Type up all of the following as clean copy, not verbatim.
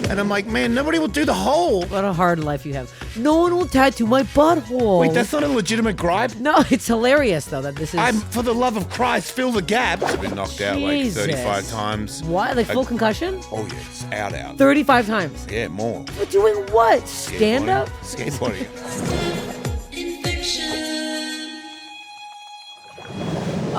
And I'm like, man, nobody will do the hole. What a hard life you have. No one will tattoo my butthole. Wait, that's not a legitimate gripe? No, it's hilarious, though, that this is... For the love of Christ, fill the gap. I've been knocked out like Jesus. 35 times. What? Like full concussion? Oh, yeah, it's out. 35 times? Yeah, more. But doing what? Stand up? Skateboarding.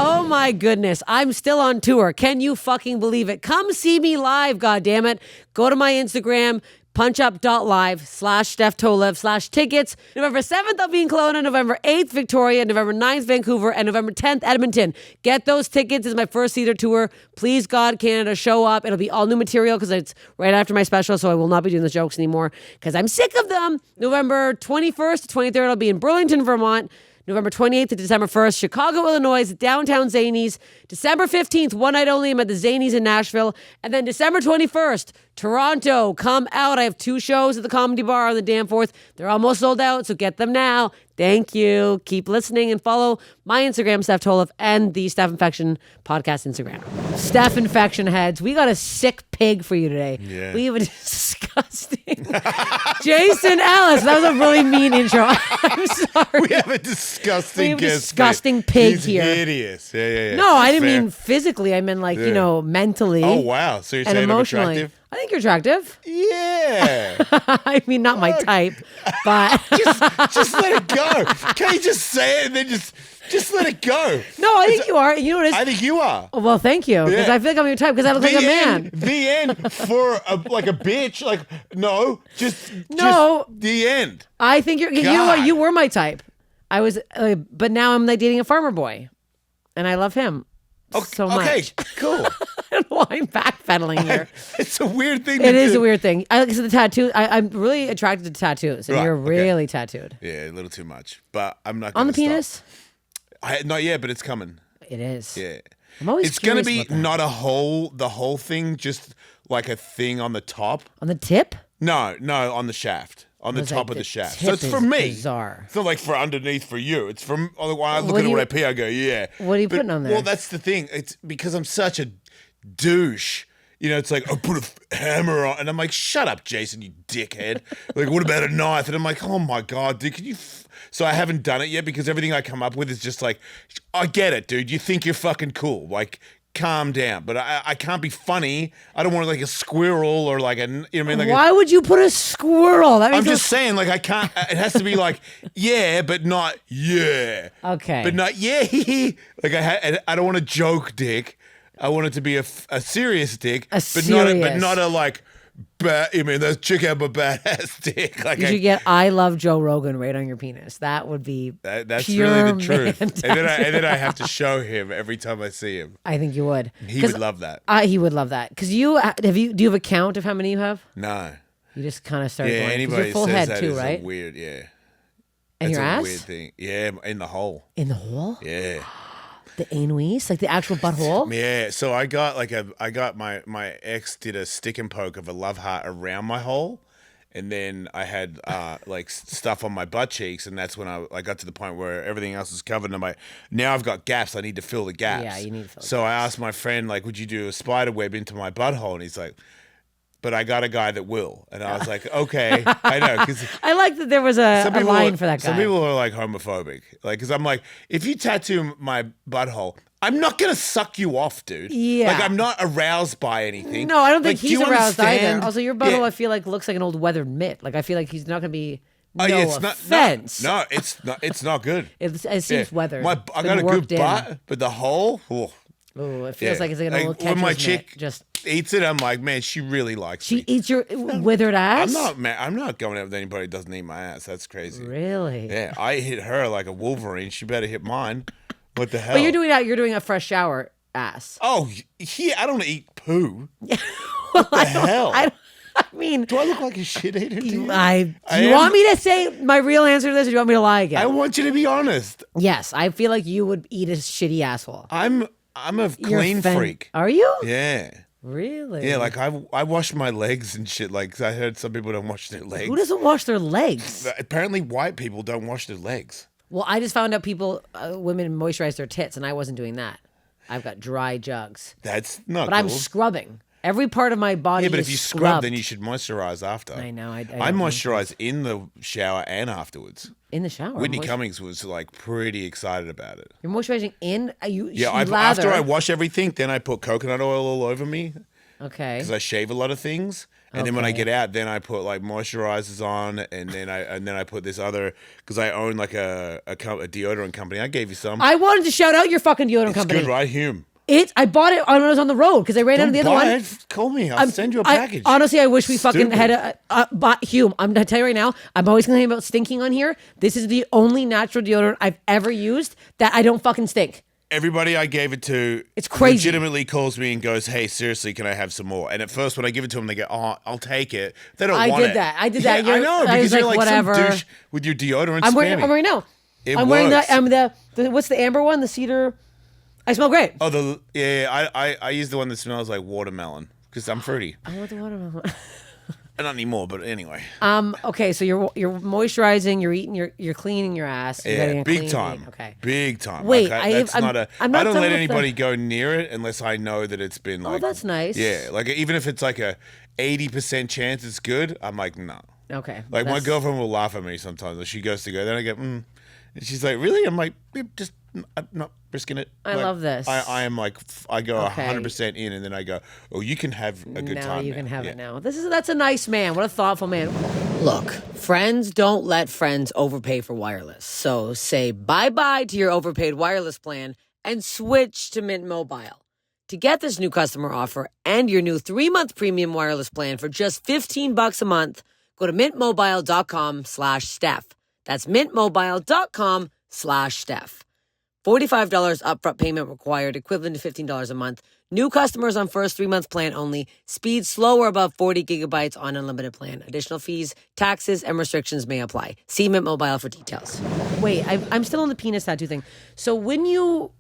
Oh my goodness, I'm still on tour. Can you fucking believe it? Come see me live, goddammit. Go to my Instagram, punchup.live/Steph Tolev/tickets. November 7th, I'll be in Kelowna. November 8th, Victoria. November 9th, Vancouver. And November 10th, Edmonton. Get those tickets. It's my first theater tour. Please, God, Canada, show up. It'll be all new material because it's right after my special, so I will not be doing the jokes anymore because I'm sick of them. November 21st to 23rd, I'll be in Burlington, Vermont. November 28th to December 1st, Chicago, Illinois, downtown Zanies. December 15th, one night only, I'm at the Zanies in Nashville. And then December 21st, Toronto, come out. I have 2 shows at the Comedy Bar on the Danforth. They're almost sold out, so get them now. Thank you. Keep listening and follow my Instagram, Steph Tolev, and the Steph Infection podcast Instagram. Steph Infection heads, we got a sick pig for you today. Yeah. We have a disgusting Jason Ellis. That was a really mean intro. I'm sorry. We have a disgusting disgusting pig He's here. hideous. Yeah. No, I didn't mean physically. I meant like, mentally. Oh, wow. So you're and saying emotionally. I'm attractive? I think you're attractive. Yeah. I mean, not my type, but just let it go. Can't you just say it and then just let it go? No, I think you are. You know what it is? I think you are. Oh, well, thank you, because Yeah. I feel like I'm your type because I look like a man. The end for a bitch. Like, no, just the end. I think you're. You know what? You were my type. I was, but now I'm like dating a farmer boy, and I love him so much. Okay, cool. I don't know why I'm backpedaling here. It's a weird thing. It is a weird thing. Because the tattoo, I'm really attracted to tattoos, and Right, you're okay. really tattooed. Yeah, a little too much, but I'm not On the gonna penis? stop. Not yet, but it's coming. It is. Yeah. I'm always It's gonna curious be about that. not the whole thing, just like a thing on the top. On the tip? No, on the shaft. On the was top like, of the the shaft. tip So it's for is me. bizarre. It's not like for underneath for you. It's from when I look What at do it when you- I pee, I go, yeah. What are you putting on there? Well, that's the thing. It's because I'm such a douche. You know, it's like, I put a hammer on. And I'm like, shut up, Jason, you dickhead. Like, what about a knife? And I'm like, oh my God, dude, can you... So I haven't done it yet because everything I come up with is just like, I get it, dude. You think you're fucking cool. Like, calm down. But I can't be funny. I don't want like a squirrel or like a, you know what I mean? Like Why would you put a squirrel? That I'm makes just saying, like, I can't, it has to be like, yeah, but not, yeah. Okay. But not, yeah. Like, I don't want a joke dick. I want it to be a serious dick. But not a like, I mean, let's check out my badass dick. Like, you should get I love Joe Rogan right on your penis. That would be that's pure really the truth. man And then I have to show him every time I see him. I think you would. He would love that. He would love that. Because do you have a count of how many you have? No. You just kind of start Yeah, going. 'Cause anybody you're full says head that too, is right? a weird, yeah. And That's your a ass? weird thing. Yeah, in the hole. In the hole? Yeah. The anus? Like the actual butthole? Yeah, so I got my ex did a stick and poke of a love heart around my hole, and then I had like stuff on my butt cheeks, and that's when I got to the point where everything else is covered, and I'm like, now I've got gaps, I need to fill the gaps. Yeah, you need to fill the So I asked my friend, like, would you do a spider web into my butthole? And he's like, but I got a guy that will. And I was like, okay, I know. Cause I like that there was a line for that guy. Some people are like homophobic. Like, because I'm like, if you tattoo my butthole, I'm not going to suck you off, dude. Yeah. Like, I'm not aroused by anything. No, I don't think Like, do he's you aroused either. understand? Also, your butthole, Yeah. I feel like, looks like an old weathered mitt. Like, I feel like he's not going to be Yeah, it's offense. No, it's not good. It seems weathered. I It's got been a good worked in. butt, but the hole, Ooh, it feels yeah. like it's like an old Tetris when my mitt. chick Just eats it, I'm like, man, she really likes she me. eats your withered ass. I'm not going out with anybody who doesn't eat my ass. That's crazy. Really? Yeah, I hit her like a Wolverine. She better hit mine. What the hell? But you're doing a fresh shower ass. Oh, I don't eat poo. Well, What the hell? I mean, Do I look like a shit eater to you? do you want me to say my real answer to this, or do you want me to lie again? I want you to be honest. Yes, I feel like you would eat a shitty asshole. I'm a You're clean freak. Are you? Yeah. Really? Yeah, like I wash my legs and shit. Like, I heard some people don't wash their legs. Who doesn't wash their legs? Apparently, white people don't wash their legs. Well, I just found out women moisturize their tits, and I wasn't doing that. I've got dry jugs, That's not but cool. I'm scrubbing. Every part of my body. Yeah, but is if you scrub, scrubbed. then you should moisturize after. I know. I moisturize in the shower and afterwards. in the shower. Whitney Cummings was like pretty excited about it. You're moisturizing in. After I wash everything, then I put coconut oil all over me. Okay. Because I shave a lot of things, and then when I get out, then I put like moisturizers on, and then I put this other because I own like a deodorant company. I gave you some. I wanted to shout out your fucking deodorant company. It's good, right, Hume? I bought it when I was on the road because I ran out of the other one. Call me. I'll send you a package. Honestly, I wish we fucking had but Hume, I'm going to tell you right now, I'm always complaining about stinking on here. This is the only natural deodorant I've ever used that I don't fucking stink. Everybody I gave it to it's crazy. Legitimately calls me and goes, hey, seriously, can I have some more? And at first when I give it to them, they go, oh, I'll take it. They don't want it. I did that. Yeah, I know, because you're like whatever. some douche with your deodorant I'm wearing now. I'm wearing the what's the amber one? The cedar. I smell great. Oh, I use the one that smells like watermelon because I'm fruity. I want the watermelon. Not anymore, but anyway. Okay, so you're moisturizing, you're eating, you're cleaning your ass. Yeah, big time. Okay, big time. Wait, okay? I'm not I don't let anybody go near it unless I know that it's been like. Oh, that's nice. Yeah, like even if it's like a 80% chance it's good, I'm like no. Okay. Like my girlfriend will laugh at me sometimes. She goes to go, then I go, and she's like, really? I'm like, just. I'm not risking it. I love this. I am like, I go 100% in, and then I go, oh, you can have a good time. You can have it now. That's a nice man. What a thoughtful man. Look, friends don't let friends overpay for wireless. So say bye-bye to your overpaid wireless plan and switch to Mint Mobile. To get this new customer offer and your new 3-month premium wireless plan for just $15 a month, go to mintmobile.com/Steph. That's mintmobile.com/Steph. $45 upfront payment required, equivalent to $15 a month. New customers on first 3-month plan only. Speed slower above 40 gigabytes on unlimited plan. Additional fees, taxes, and restrictions may apply. See Mint Mobile for details. Wait, I'm still on the penis tattoo thing. So when you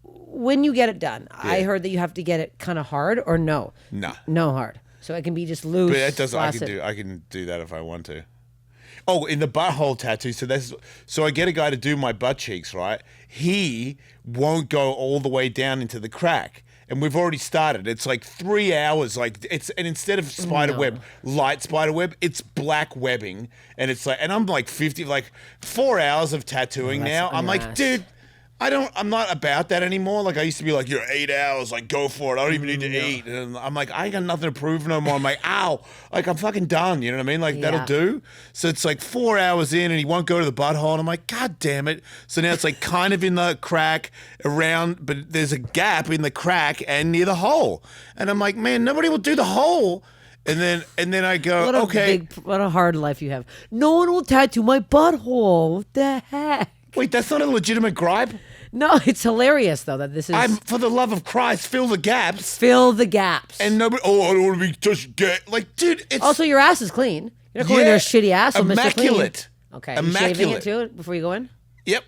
get it done, I heard that you have to get it kind of hard or no? Nah. No hard. So it can be just loose. But that doesn't. I can do that if I want to. Oh, in the butthole tattoo. So I get a guy to do my butt cheeks, right? He won't go all the way down into the crack. And we've already started. It's like 3 hours. And instead of spider web, light spider web, it's black webbing. And it's like, and I'm like 4 hours of tattooing now. I'm like, dude, I'm not about that anymore. Like I used to be like, you're 8 hours, like go for it. I don't even need to eat. And I'm like, I ain't got nothing to prove no more. I'm like, ow, like I'm fucking done. You know what I mean? Like that'll do. So it's like 4 hours in and he won't go to the butthole. And I'm like, God damn it. So now it's like kind of in the crack around, but there's a gap in the crack and near the hole. And I'm like, man, nobody will do the hole. And then I go, what a hard life you have. No one will tattoo my butthole. What the heck? Wait, that's not a legitimate gripe? No, it's hilarious though that this is. For the love of Christ, fill the gaps. Fill the gaps. And nobody. Oh, I don't want to be touched. Like, dude, it's also your ass is clean. You're not calling their shitty ass. Immaculate. Okay, immaculate. You shaving it too before you go in? Yep.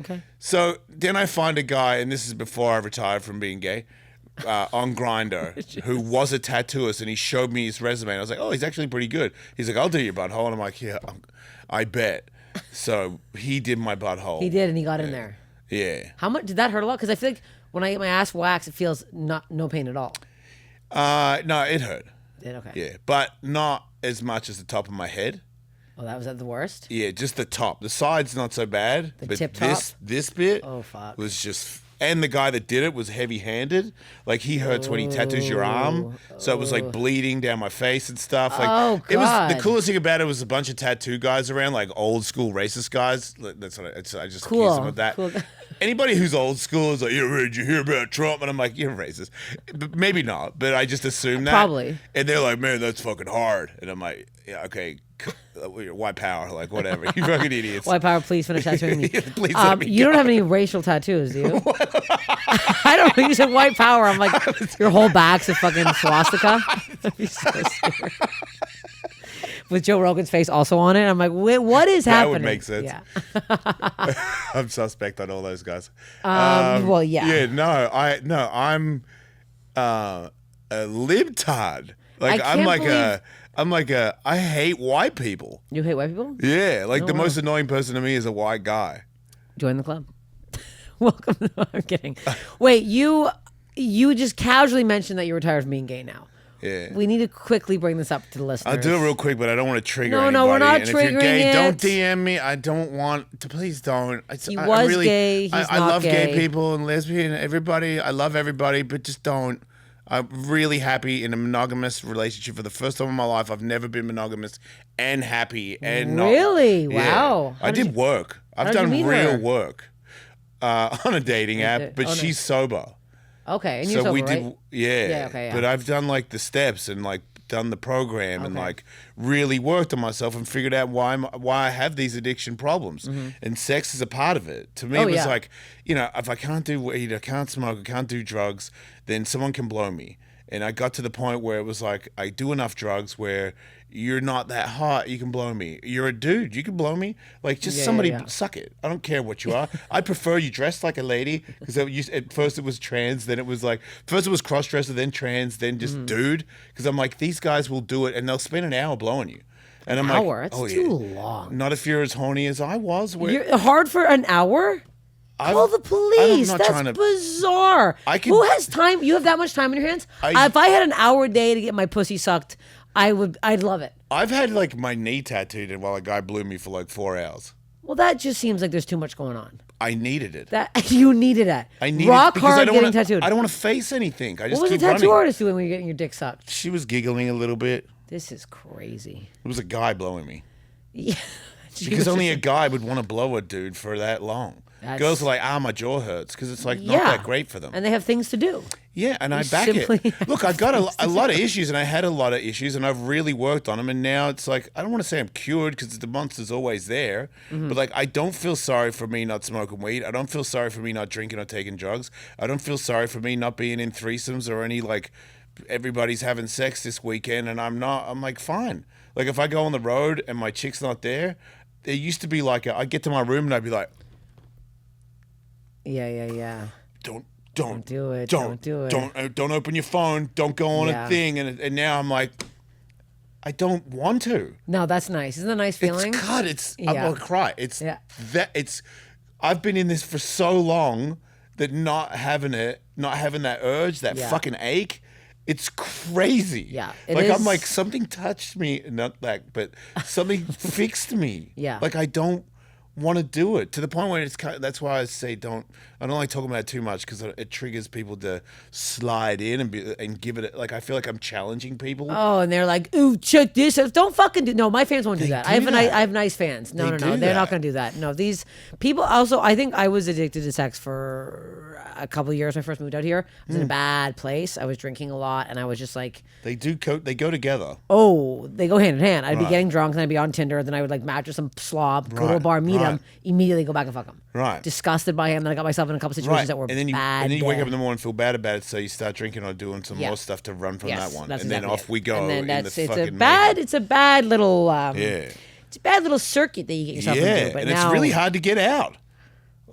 Okay. So then I find a guy, and this is before I retired from being gay, on Grindr, who was a tattooist, and he showed me his resume. And I was like, oh, he's actually pretty good. He's like, I'll do your butthole, and I'm like, yeah, I bet. So he did my butthole. He did, and he got in there. Yeah. How much did that hurt a lot? Because I feel like when I get my ass waxed, it feels no pain at all. No, it hurt. Okay. Yeah, but not as much as the top of my head. Oh, was that the worst? Yeah, just the top. The side's not so bad. The but tip top? This bit oh, fuck. was just... And the guy that did it was heavy-handed. Like, he hurts when he tattoos your arm. So it was, like, bleeding down my face and stuff. Like, oh, God. It was, the coolest thing about it was a bunch of tattoo guys around, like, old-school racist guys. That's what I just accuse them of that. Cool. Anybody who's old school is like, yeah, did you hear about Trump? And I'm like, you're racist. But maybe not, but I just assume that. Probably. And they're like, man, that's fucking hard. And I'm like, yeah, okay, white power, like whatever. You fucking idiots. White power, please finish tattooing me. Please let me you don't have any racial tattoos, do you? I don't know. You said white power. I'm like, your whole back's a fucking swastika. That'd be so scary. With Joe Rogan's face also on it. I'm like, wait, what is happening? That would make sense. Yeah. I'm suspect on all those guys. Well, yeah. Yeah, I'm a libtard. Like I hate white people. You hate white people? Yeah, like the most annoying person to me is a white guy. Join the club. Welcome. No, I'm kidding. Wait, you just casually mentioned that you're retired from being gay now. Yeah. We need to quickly bring this up to the listeners. I'll do it real quick, but I don't want to trigger anybody. No, we're not and if you're triggering gay, it. don't DM me. I don't want to. Please don't. He was gay. He's I not love gay. gay people and lesbian. Everybody. I love everybody, but just don't. I'm really happy in a monogamous relationship for the first time in my life. I've never been monogamous and happy and not. Really? Yeah. Wow. I did work. I've did you done meet real her? work on a dating app, but no. she's sober. Okay, and you're sober, right? Yeah. Okay, yeah. But I've done like the steps and like done the program and like really worked on myself and figured out why I have these addiction problems. And sex is a part of it. To me, it was like, you know, if I can't do weed, I can't smoke, I can't do drugs, then someone can blow me. And I got to the point where it was like, I do enough drugs where you're not that hot, you can blow me. You're a dude, you can blow me. Like, just somebody suck it. I don't care what you are. I prefer you dressed like a lady, because at first it was trans, then it was like, first it was cross-dresser, then trans, then just dude. Because I'm like, these guys will do it, and they'll spend an hour blowing you. And I'm like, It's too long. Not if you're as horny as I was. You're hard for an hour? Call the police. That's bizarre. Who has time? You have that much time in your hands? If I had an hour a day to get my pussy sucked, I'd love it. I've had like my knee tattooed while a guy blew me for like 4 hours. Well, that just seems like there's too much going on. I needed it. You needed it. I needed rock it because hard getting tattooed. I don't want to face anything. I just what was keep the tattoo running. artist doing when you're getting your dick sucked? She was giggling a little bit. This is crazy. It was a guy blowing me. Yeah. Because only a guy would want to blow a dude for that long. Girls are like, my jaw hurts, because it's like not that great for them. And they have things to do. Yeah, and I back it. Look, I've got a lot of issues, and I had a lot of issues, and I've really worked on them, and now it's like, I don't want to say I'm cured, because the monster's always there, but like, I don't feel sorry for me not smoking weed. I don't feel sorry for me not drinking or taking drugs. I don't feel sorry for me not being in threesomes or any, like, everybody's having sex this weekend, and I'm like, fine. Like, if I go on the road and my chick's not there, there used to be like, I'd get to my room and I'd be like, Yeah. Don't do it. Don't do it. Don't open your phone. Don't go on a thing. And now I'm like, I don't want to. No, that's nice. Isn't that a nice feeling? I'm gonna cry. I've been in this for so long that not having that urge, that fucking ache, it's crazy. Yeah, I'm like, something touched me, not that, but something fixed me. Yeah. Like, I don't want to do it to the point where that's why I say I don't like talking about it too much, because it triggers people to slide in and give it, like, I feel like I'm challenging people. Oh, and they're like, ooh, check this. Don't fucking do. No, my fans won't do that. I have nice fans. No, they're not going to do that. No, these people also, I think I was addicted to sex for a couple of years when I first moved out here. I was in a bad place. I was drinking a lot, and I was just like, they go together. Oh, they go hand in hand. I'd be getting drunk, then I'd be on Tinder, then I would like match with some slob, go to a bar, meet him, immediately go back and fuck him. Right. Disgusted by him. Then I got myself in a couple situations that were bad. And then you wake up in the morning and feel bad about it, so you start drinking or doing some more stuff to run from that one. And then off we go. And then it's a bad little it's a bad little circuit that you get yourself into. But and it's really hard to get out.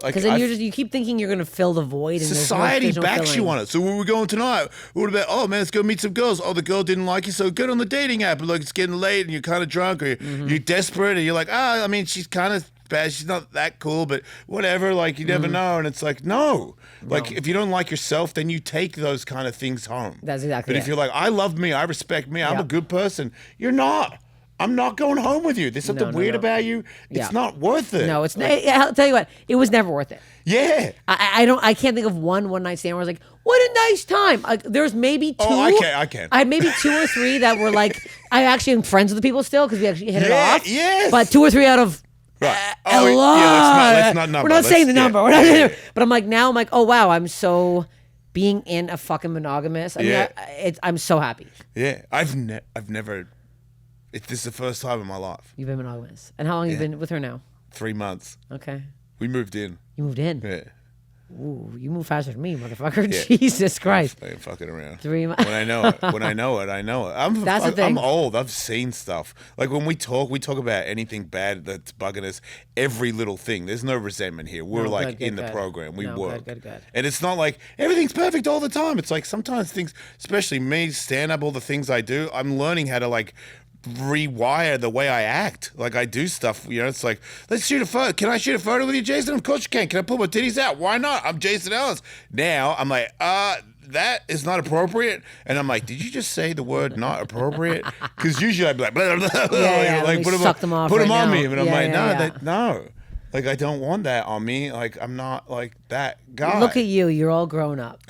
Because then you keep thinking you're going to fill the void. And society backs you on it. So where we going tonight? What about, oh man, let's go meet some girls. Oh, the girl didn't like you, so get on the dating app. Like, it's getting late and you're kind of drunk, or you're desperate, and you're like, I mean, she's kind of bad. She's not that cool, but whatever. Like, you never know. And it's like, no. Like, if you don't like yourself, then you take those kind of things home. That's exactly But if you're like, I love me, I respect me, I'm a good person, you're not. I'm not going home with you. There's something weird about you. It's not worth it. No, it's not. I'll tell you what, it was never worth it. Yeah. I can't think of one night stand where I was like, what a nice time. There's maybe two. Oh, I can. I had maybe 2 or 3 that were like, I actually am friends with the people still because we actually hit it off. Yes. But 2 or 3 out of a lot. Let's not number. We're not saying the number. We're not, but I'm like, now I'm like, oh wow, I'm so being in a fucking monogamous. I mean, I'm so happy. Yeah. I've never. This is the first time in my life. You've been monogamous. And how long have you been with her now? 3 months. Okay. We moved in. You moved in? Yeah. Ooh, you move faster than me, motherfucker. Yeah. Jesus Christ. I ain't fucking around. 3 months. When I know it, I know it. That's the thing. I'm old. I've seen stuff. Like, when we talk about anything bad that's bugging us, every little thing. There's no resentment here. We're in the program. We work. Good. And it's not like everything's perfect all the time. It's like sometimes things, especially me, stand up, all the things I do, I'm learning how to rewire the way I act. Like, I do stuff, it's like, let's shoot a photo. Can I shoot a photo with you, Jason? Of course you can. Can I pull my titties out? Why not? I'm Jason Ellis. Now I'm like, that is not appropriate. And I'm like, did you just say the word not appropriate? Because usually I'd be like, blah, blah, blah, Yeah, like put them off. Put them right on now. me. And I'm like, yeah. no. Like, I don't want that on me. Like, I'm not like that guy. Look at you. You're all grown up.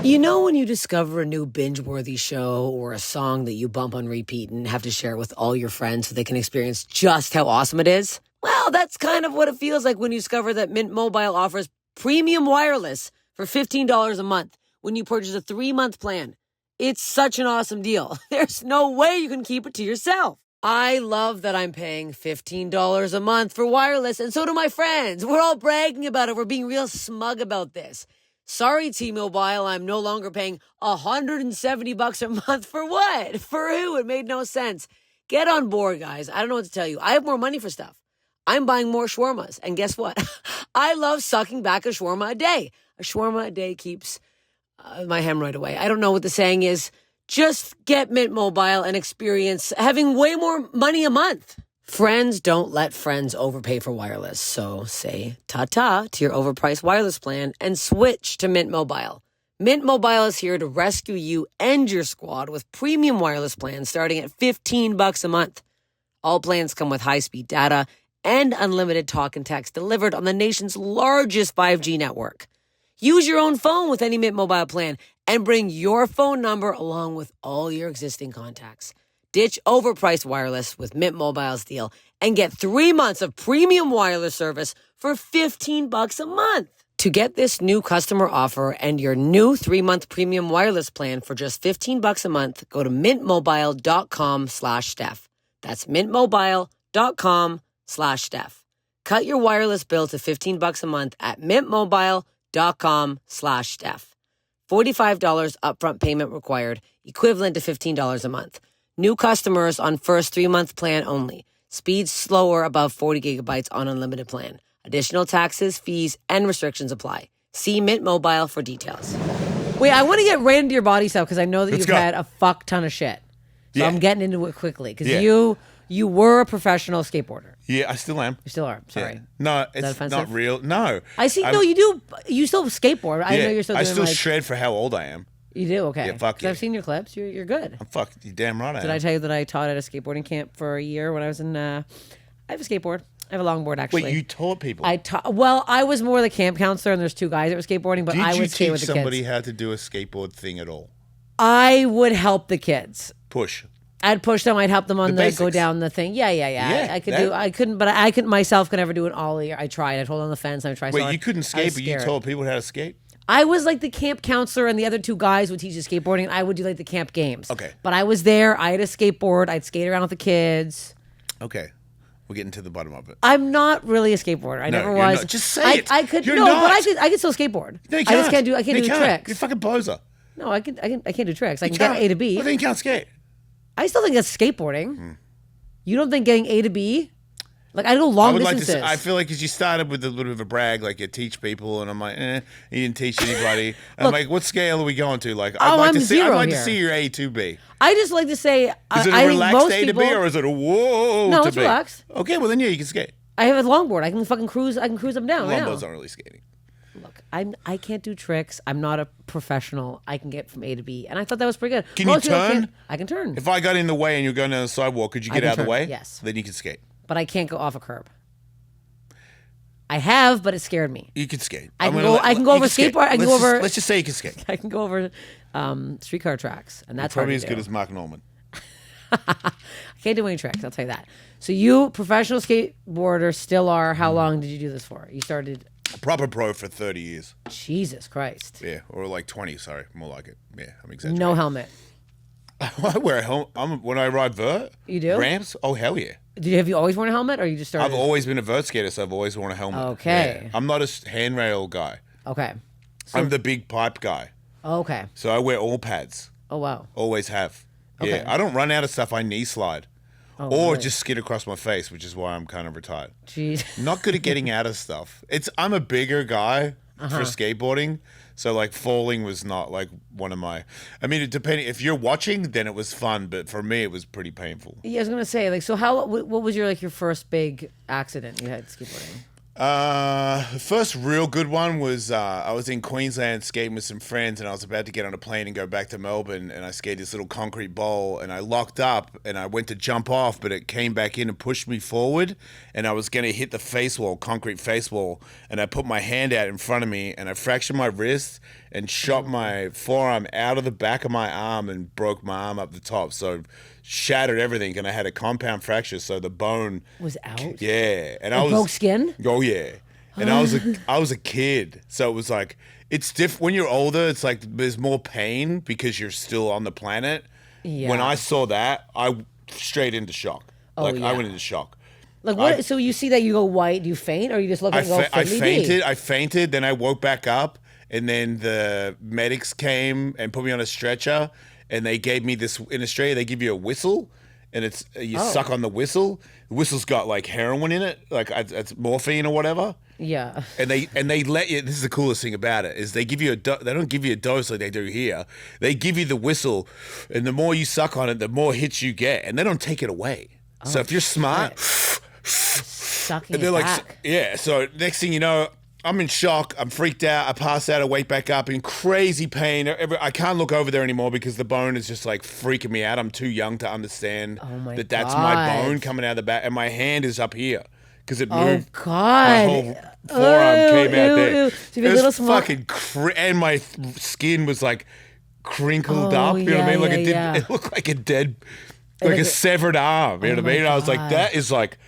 You know when you discover a new binge-worthy show or a song that you bump on repeat and have to share it with all your friends so they can experience just how awesome it is? Well, that's kind of what it feels like when you discover that Mint Mobile offers premium wireless for $15 a month when you purchase a 3-month plan. It's such an awesome deal. There's no way you can keep it to yourself. I love that I'm paying $15 a month for wireless, and so do my friends. We're all bragging about it. We're being real smug about this. Sorry, T-Mobile, I'm no longer paying $170 a month for what? For who? It made no sense. Get on board, guys. I don't know what to tell you. I have more money for stuff. I'm buying more shawarmas, and guess what? I love sucking back a shawarma a day. A shawarma a day keeps my hemorrhoid away. I don't know what the saying is. Just get Mint Mobile and experience having way more money a month. Friends don't let friends overpay for wireless. So say ta-ta to your overpriced wireless plan and switch to Mint Mobile. Mint Mobile is here to rescue you and your squad with premium wireless plans starting at $15 a month. All plans come with high-speed data and unlimited talk and text delivered on the nation's largest 5G network. Use your own phone with any Mint Mobile plan and bring your phone number along with all your existing contacts. Ditch overpriced wireless with Mint Mobile's deal and get 3 months of premium wireless service for $15 a month. To get this new customer offer and your new 3-month premium wireless plan for just $15 a month, go to mintmobile.com/Steph. That's mintmobile.com/Steph. Cut your wireless bill to $15 a month at mintmobile.com/Steph. $45 upfront payment required, equivalent to $15 a month. New customers on first 3-month plan only. Speeds slower above 40 gigabytes on unlimited plan. Additional taxes, fees, and restrictions apply. See Mint Mobile for details. Wait, I want to get right into your body stuff because I know that you've had a fuck ton of shit. So I'm getting into it quickly because you were a professional skateboarder. Yeah, I still am. You still are. Sorry. Yeah. No, it's not real. No. I see. No, you do. You still skateboard. I know you're still doing I still shred for how old I am. You do? Okay. Yeah, fuck yeah. I've seen your clips. You're good. I'm fucked. You're damn right I am. Did I tell you that I taught at a skateboarding camp for a year when I was in... I have a skateboard. I have a longboard, actually. Wait, you taught people? Well, I was more the camp counselor, and there's 2 guys that were skateboarding, but I would skate with the kids. Did you teach somebody how to do a skateboard thing at all? I would help the kids. Push. I'd push them. I'd help them on the go down the thing. Yeah. I couldn't myself could never do an ollie. I tried. I'd hold on the fence. I tried. Wait, you couldn't skate, but you told people how to skate? I was like the camp counselor, and the other 2 guys would teach the skateboarding, and I would do like the camp games. Okay. But I was there. I had a skateboard. I'd skate around with the kids. Okay. We're getting to the bottom of it. I'm not really a skateboarder. I never was. Not. Just say it. I could you're no, not. but I could still skateboard. No, you can't. I just can't do the tricks. You're a fucking poser. No, I can't do tricks. I can get A to B. Well, then you can't skate. I still think that's skateboarding. You don't think getting A to B? Like, I go long distances. I feel like because you started with a little bit of a brag, like you teach people, and I'm like, you didn't teach anybody. And I'm like, what scale are we going to? Like, I'd like to see your A to B. I just like to say, is it a relaxed A to B or is it a whoa? No, it's relaxed. Okay, well then you can skate. I have a longboard. I can fucking cruise. I can cruise them down. Longboards aren't really skating. Look, I can't do tricks. I'm not a professional. I can get from A to B, and I thought that was pretty good. Can you turn? I can turn. If I got in the way and you're going down the sidewalk, could you get out of the way? Yes. Then you can skate. But I can't go off a curb. I have, but it scared me. You can skate. I can go over skateboard. I can go over. Let's just say you can skate. I can go over streetcar tracks, and that's probably as good as Mark Norman. I can't do any tricks. I'll tell you that. So you, professional skateboarder, still are. How long did you do this for? You started proper pro for 30 years. Jesus Christ. Yeah, or like 20. Sorry, more like it. Yeah, I'm exaggerating. No helmet. I wear a helmet when I ride vert. You do? Ramps? Oh, hell yeah. Have you always worn a helmet, or you just started? I've always been a vert skater, so I've always worn a helmet. Okay. Yeah. I'm not a handrail guy. Okay. So, I'm the big pipe guy. Okay. So I wear all pads. Oh, wow. Always have. Okay. Yeah, I don't run out of stuff. I knee slide. Or just skid across my face, which is why I'm kind of retired. Jeez. Not good at getting out of stuff. I'm a bigger guy for skateboarding. So, like, falling was not, like, one of my... I mean, depending... If you're watching, then it was fun. But for me, it was pretty painful. Yeah, I was going to say, like, so what was your, like, your first big accident you had skateboarding? The first real good one was I was in Queensland skating with some friends, and I was about to get on a plane and go back to Melbourne, and I skated this little concrete bowl, and I locked up, and I went to jump off, but it came back in and pushed me forward, and I was going to hit the face wall, concrete face wall, and I put my hand out in front of me, and I fractured my wrist and shot my forearm out of the back of my arm and broke my arm up the top, so shattered everything, and I had a compound fracture, so the bone Was out? Yeah, and It broke skin? Oh yeah, and I was a kid, so it was like it's different when you're older. It's like there's more pain because you're still on the planet. Yeah. When I saw that, I straight into shock. Oh, Like yeah. I went into shock. Like what? So you see that you go white, do you faint, or you just look at it and go I fiddly-dee? fainted. I fainted. Then I woke back up, and then the medics came and put me on a stretcher, and they gave me this. In Australia, they give you a whistle, and it's you suck on the whistle. The whistle's got like heroin in it, like it's morphine or whatever. Yeah. And they let you. This is the coolest thing about it is they give you they don't give you a dose like they do here. They give you the whistle, and the more you suck on it, the more hits you get, and they don't take it away. So if you're smart. Sucking And they're it like, back. yeah. So next thing you know, I'm in shock. I'm freaked out. I pass out. I wake back up in crazy pain. I can't look over there anymore because the bone is just like freaking me out. I'm too young to understand my that that's my God. bone coming out of the back, and my hand is up here because it Oh moved. My God. whole forearm came out there. So your It little was small- fucking and my skin was like crinkled Oh, up. You know what I yeah, mean? Like it yeah, did. yeah. It looked like a dead, like a severed arm. You know what I my mean? I was like, God. that is like.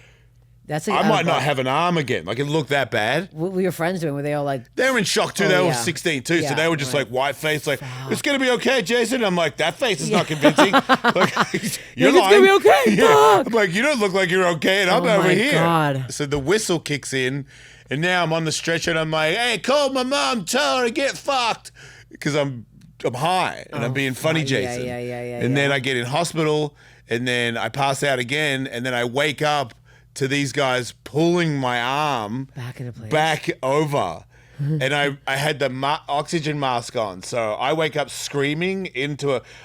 That's I might not have an arm again. Like it looked that bad. What were your friends doing? Were they all like, They were in shock too. Oh, They were yeah. 16 too, so Yeah, they were just right. like white face, like it's gonna be okay, Jason. I'm like that face is not convincing. Like, you're Like, it's gonna lying. be okay, Yeah. fuck. I'm like you don't look like you're okay, and I'm Oh, over my here. God. So the whistle kicks in, and now I'm on the stretcher, and I'm like, hey, call my mom, tell her to get fucked, because I'm high and I'm being funny, fuck. Yeah, Jason. yeah. And then I get in hospital, and then I pass out again, and then I wake up to these guys pulling my arm Back into place. back over. And I had the oxygen mask on. So I wake up screaming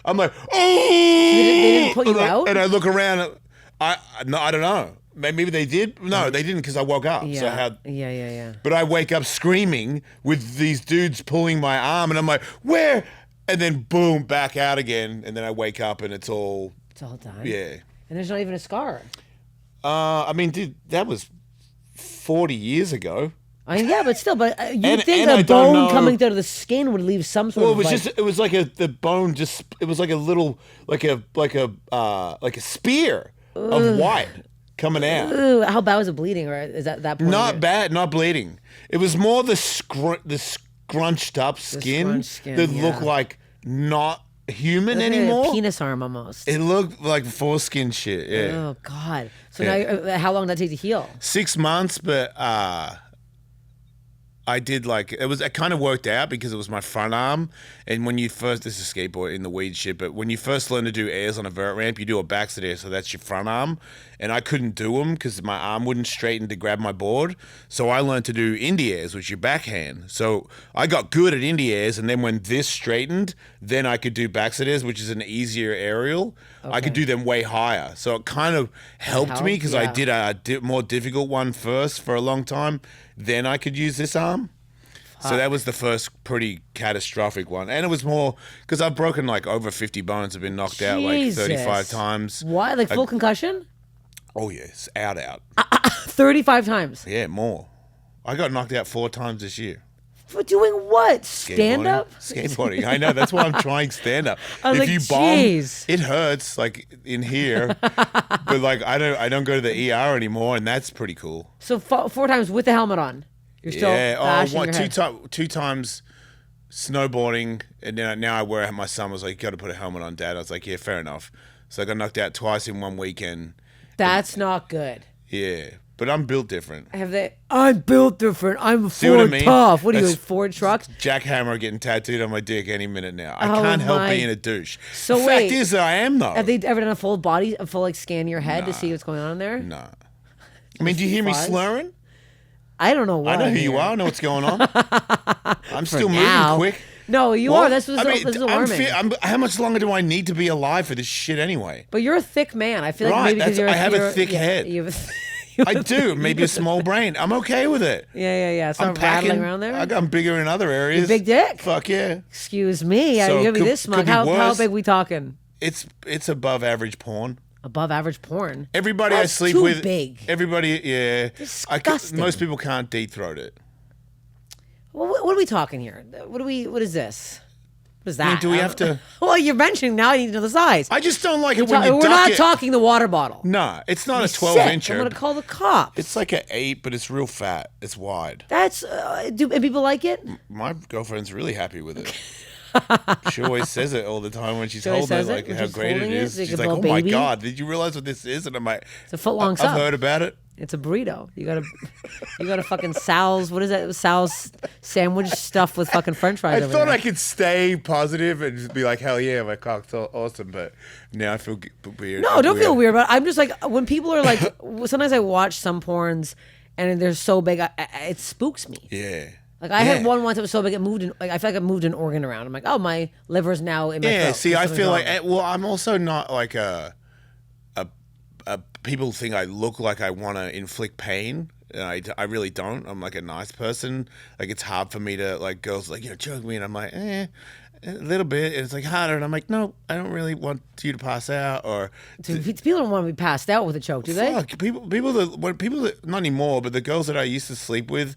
I'm like, oh! they didn't put you out? And I look around. I don't know. Maybe they did. No, they didn't because I woke up. Yeah. So yeah. but I wake up screaming with these dudes pulling my arm. And I'm like, where? And then boom, back out again. And then I wake up and it's all, It's all done. yeah. And there's not even a scar. I mean, dude, that was 40 years ago. I mean, yeah, but still, you And- think and I a don't bone know- coming out of the skin would leave some sort Well, of it was like, just, it was like the bone just, it was like a little, like a spear of white coming out. Ooh, how bad was it bleeding? Or is that point? Not bad, not bleeding. It was more the scrunched up skin, scrunched skin, that yeah. looked like not human Like a anymore. penis arm almost. It looked like foreskin shit. Yeah, Oh God! So Yeah. now, how long did that take to heal? 6 months, but I did it kind of worked out because it was my front arm. And when you first, this is skateboard in the weed shit, but when you first learn to do airs on a vert ramp, you do a backstep air, so that's your front arm. And I couldn't do them because my arm wouldn't straighten to grab my board. So I learned to do indie airs, which is your backhand. So I got good at indie airs, and then when this straightened, then I could do backstep airs, which is an easier aerial. I could do them way higher. So it kind of helped me because I yeah. did a more difficult one first for a long time. Then I could use this arm. So that was the first pretty catastrophic one. And it was more because I've broken like over 50 bones. I've been knocked out like Jesus. 35 times. Why? Like full concussion? Oh, yes. Out. 35 times. Yeah, more. I got knocked out 4 times this year. For doing what? Stand up? Skateboarding. I know. That's why I'm trying stand up. I was If like, you bomb, jeez. it hurts like in here. But like I don't go to the ER anymore, and that's pretty cool. So 4 times with the helmet on. You're still bashing your head. two times snowboarding, and then now I wear it. My son was like, "You got to put a helmet on, Dad." I was like, "Yeah, fair enough." So I got knocked out twice in one weekend. That's not good. Yeah, but I'm built different. I'm built different. I'm a See what I Ford mean? tough. What are you, That's- Ford trucks? Jackhammer getting tattooed on my dick any minute now. I Oh can't help my- being a douche. So the wait. fact is that I am though. Have they ever done a full scan of your head to see what's going on there? Nah. I mean, do you hear me Fuzz? slurring? I don't know why. I know who you are. I know what's going on. I'm still Now. moving quick. No, you Well, are. This was this is alarming. how much longer do I need to be alive for this shit anyway? But you're a thick man. I feel like Right, maybe because that's- I have a you're- thick head. You have I do. Maybe a small brain. I'm okay with it. Yeah. It's not rattling around there. I'm bigger in other areas. Big dick. Fuck yeah. Excuse me. So You're gonna be this smug. How big we talking? It's above average porn. Above average porn. Everybody That's I sleep too with. Big. Everybody, yeah. Disgusting. Most people can't deep throat it. Well, what are we talking here? What is this? What is that? I mean, do we have to? Well, you're mentioning now. I need to know the size. I just don't like it when you We're duck not it. talking the water bottle. Nah, it's not a Sick. 12-incher. I'm gonna call the cops. It's like an 8, but it's real fat. It's wide. That's do and people like it? My girlfriend's really happy with it. She always says it all the time when she's holding it, like how great it is. She's like, "Oh my god, did you realize what this is?" And I'm like, "It's a foot-long sub. I've heard about it. It's a burrito. You got a fucking Sal's. What is that? Sal's sandwich stuffed with fucking French fries. I thought I could stay positive and just be like, "Hell yeah, my cock's awesome," but now I feel weird. No, don't feel weird. But I'm just like when people are like, sometimes I watch some porns and they're so big, it spooks me. Yeah. Like I had one once that was so big it moved. I feel like it moved an organ around. I'm like, oh, my liver's now in my throat. Yeah, see, I feel wrong. like, well, I'm also not like a people think I look like I want to inflict pain. I really don't. I'm like a nice person. Like it's hard for me to, like, girls like, choke me, and I'm like, a little bit. And it's like harder, and I'm like, no, I don't really want you to pass out or. People don't want to be passed out with a choke, do they? Fuck, people that not anymore, but the girls that I used to sleep with.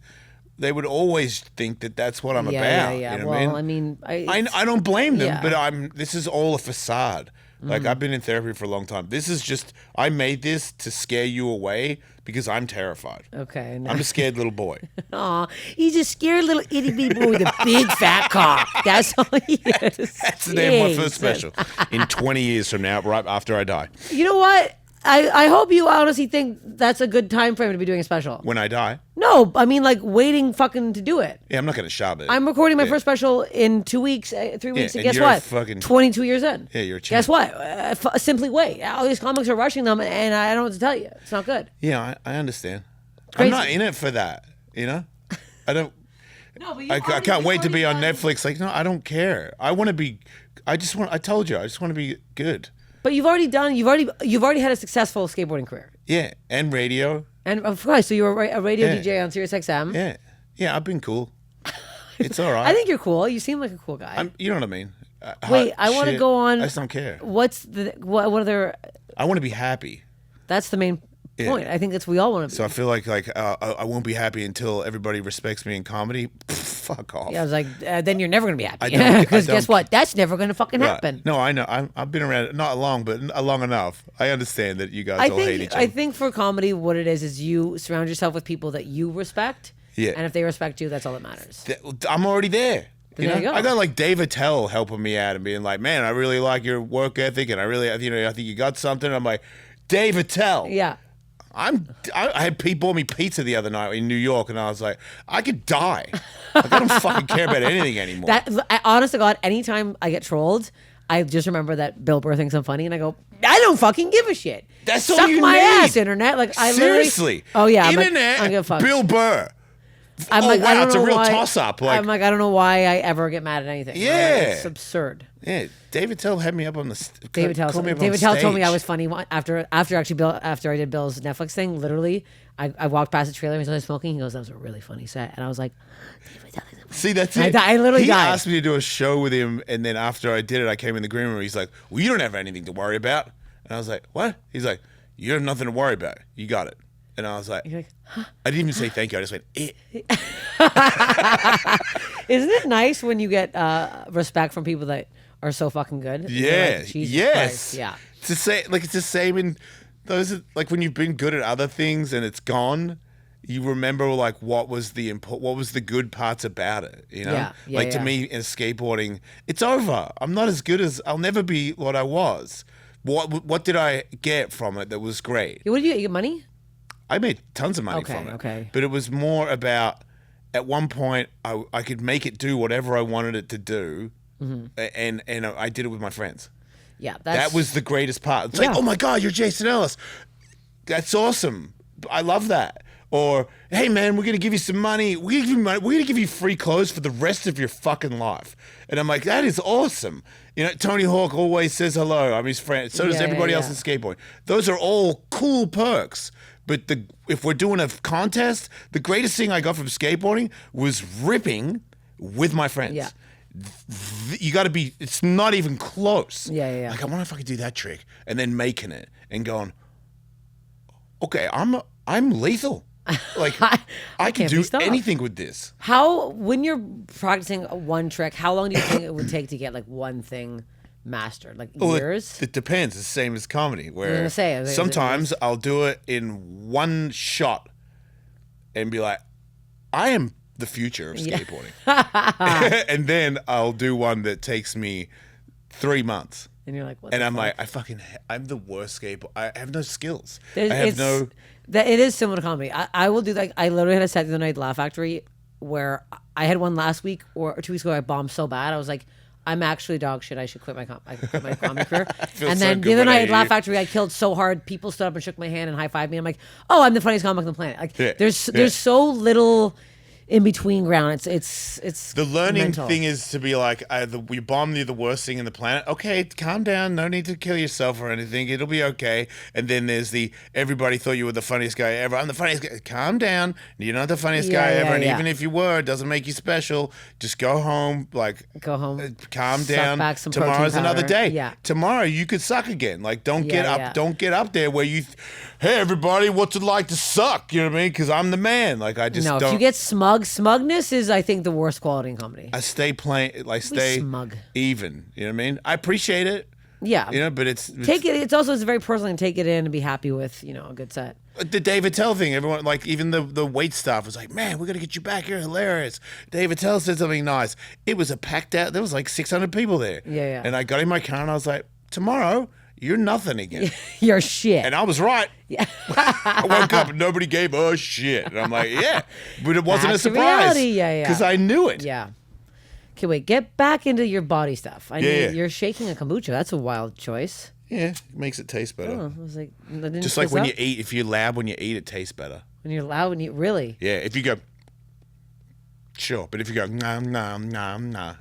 They would always think that that's what I'm about. Yeah. You know what I mean, I don't blame them, but this is all a facade. Like I've been in therapy for a long time. This is just I made this to scare you away because I'm terrified. Okay, I'm a scared little boy. Aw, he's a scared little itty bitty boy with a big fat cock. That's all he is. That's the name of my first special. In 20 years from now, right after I die. You know what? I hope you honestly think that's a good time frame to be doing a special. When I die? No, I mean like waiting fucking to do it. Yeah, I'm not going to shove it. I'm recording my first special in 2 weeks, 3 weeks, and guess you're what? 22 years in. Yeah, you're a champ. Guess what? Simply wait. All these comics are rushing them, and I don't know what to tell you. It's not good. Yeah, I understand. Crazy. I'm not in it for that, I don't. No, but I can't wait to be on Netflix. Like, no, I don't care. I want to be. I told you, I just want to be good. But you've already had a successful skateboarding career. Yeah, and radio. And of course, so you were a radio DJ on Sirius XM. Yeah, I've been cool. It's all right. I think you're cool. You seem like a cool guy. You know what I mean? Wait, I want to go on. I just don't care. What other? I want to be happy. That's the main point. I think that's we all want to be. So I feel like I won't be happy until everybody respects me in comedy. Fuck off. Yeah, I was like, then you're never going to be happy. I Because don't- guess what? That's never going to fucking happen. No, I know. I've been around not long, but long enough. I understand that you guys all hate each other. I think for comedy, what it is you surround yourself with people that you respect. Yeah. And if they respect you, that's all that matters. I'm already there. There you go. I got like Dave Attell helping me out and being like, man, I really like your work ethic, and I think you got something. I'm like, Dave Attell. Yeah. I had Pete bought me pizza the other night in New York, and I was like, I could die. Like, I don't fucking care about anything anymore. Honest to God, anytime I get trolled, I just remember that Bill Burr thinks I'm funny, and I go, I don't fucking give a shit. That's Suck all you my need. ass, internet. Like I Seriously. Oh yeah, Internet. I don't give a fuck. Bill Burr. I'm oh like, I wow, don't it's a know real why- toss-up. I'm like, I don't know why I ever get mad at anything. Yeah. It's absurd. Yeah, David Tell had me up on the. David Tell told me I was funny after I did Bill's Netflix thing. Literally, I walked past the trailer and he started smoking. He goes, "That was a really funny set," and I was like, David Tell. See, that's it. I literally he died. asked me to do a show with him, and then after I did it, I came in the green room. He's like, "Well, you don't have anything to worry about," and I was like, "What?" He's like, "You have nothing to worry about. You got it." And I was like, You're like, huh? I didn't even say thank you. I just went, eh. Isn't it nice when you get respect from people that are so fucking good? And you're Yeah. like, Jesus Yes. Christ. Yeah. It's the same in those. Like when you've been good at other things and it's gone, you remember like what was the good parts about it. You know, Yeah, to me in skateboarding, it's over. I'm not as good as I'll never be what I was. What did I get from it that was great? What did you get? You get money? I made tons of money from it. Okay. But it was more about at one point I could make it do whatever I wanted it to do, and I did it with my friends. Yeah, That was the greatest part. It's like, oh my God, you're Jason Ellis. That's awesome. I love that. Or, hey man, we're gonna give you some money. We're gonna give you money. We're gonna give you free clothes for the rest of your fucking life. And I'm like, that is awesome. You know, Tony Hawk always says hello. I'm his friend. So does everybody else in skateboarding. Those are all cool perks. But if we're doing a contest, the greatest thing I got from skateboarding was ripping with my friends. Yeah. You got to be. It's not even close. Yeah. Like I wonder if I could do that trick, and then making it and going, okay, I'm lethal. Like I can do anything with this. When you're practicing one trick, how long do you think it would take to get like one thing mastered? Like years? It depends. It's the same as comedy, where say, sometimes I'll do it in one shot and be like, I am the future of skateboarding. And then I'll do one that takes me 3 months. And you're like, what? And I'm like, I'm the worst skateboarder. I have no skills. It is similar to comedy. I will do I literally had a set the other night at Laugh Factory where I had one last week or 2 weeks ago. I bombed so bad. I was like, I'm actually dog shit. I should quit my comedy career. And then the other night at Laugh Factory, I killed so hard. People stood up and shook my hand and high-fived me. I'm like, oh, I'm the funniest comic on the planet. Like, there's so little in between ground. It's the learning mental. thing is to be like, you bomb the worst thing in the planet. Okay, calm down. No need to kill yourself or anything. It'll be okay. And then there's everybody thought you were the funniest guy ever. I'm the funniest guy. Calm down. You're not the funniest guy ever. And even if you were, it doesn't make you special. Just go home. Go home. Calm down. Back some Tomorrow's another day. Yeah. Tomorrow you could suck again. Like don't get up. Don't get up there where you. Hey everybody, what's it like to suck? You know what I mean? Because I'm the man. Like I just don't. If you get smugness is I think the worst quality in comedy. I stay playing. Like stay smug. Even. You know what I mean? I appreciate it. Yeah. You know, but it's It's also very personal and take it in and be happy with a good set. The Dave Attell thing, everyone, like even the wait staff was like, man, we're going to get you back here. Hilarious. Dave Attell said something nice. It was a packed out, there was like 600 people there. Yeah. And I got in my car and I was like, tomorrow, you're nothing again. You're shit. And I was right. Yeah. I woke up and nobody gave a shit. And I'm like, yeah. But it wasn't Back a to surprise. reality. Yeah. Because I knew it. Yeah. Okay, wait, get back into your body stuff. You're shaking a kombucha. That's a wild choice. Yeah, it makes it taste better. Oh, I was like, just like when you eat, if you're loud when you eat, it tastes better. When you're loud, really? Yeah, if you go, sure. But if you go, nah,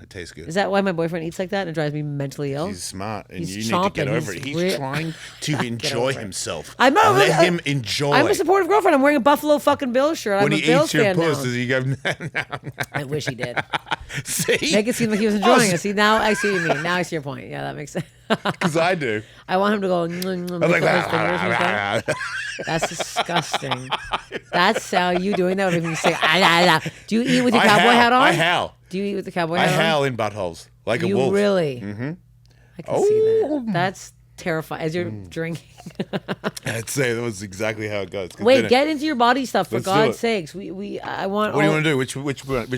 it tastes good. Is that why my boyfriend eats like that and it drives me mentally ill? He's smart, and He's you need to get over it. He's trying to enjoy himself. I'm not. Let him enjoy. I'm a supportive girlfriend. I'm wearing a Buffalo fucking Bill shirt. When I'm he a Bills eats your fan puss, now. does he go, I wish he did. See? Make it seem like he was enjoying it. See, now I see what you mean. Now I see your point. Yeah, that makes sense. Because I do. I want him to go. I'm like, that's disgusting. That's how you doing that. If you say, do you eat with your cowboy hat on? I howl. Do you eat with the cowboy hat on? I howl in buttholes like a wolf. You really? Mm-hmm. I can see that. That's terrifying. As you're drinking. I'd say that was exactly how it goes. Wait, get into your body stuff for Let's God's sakes. I want. What do you want to do? Which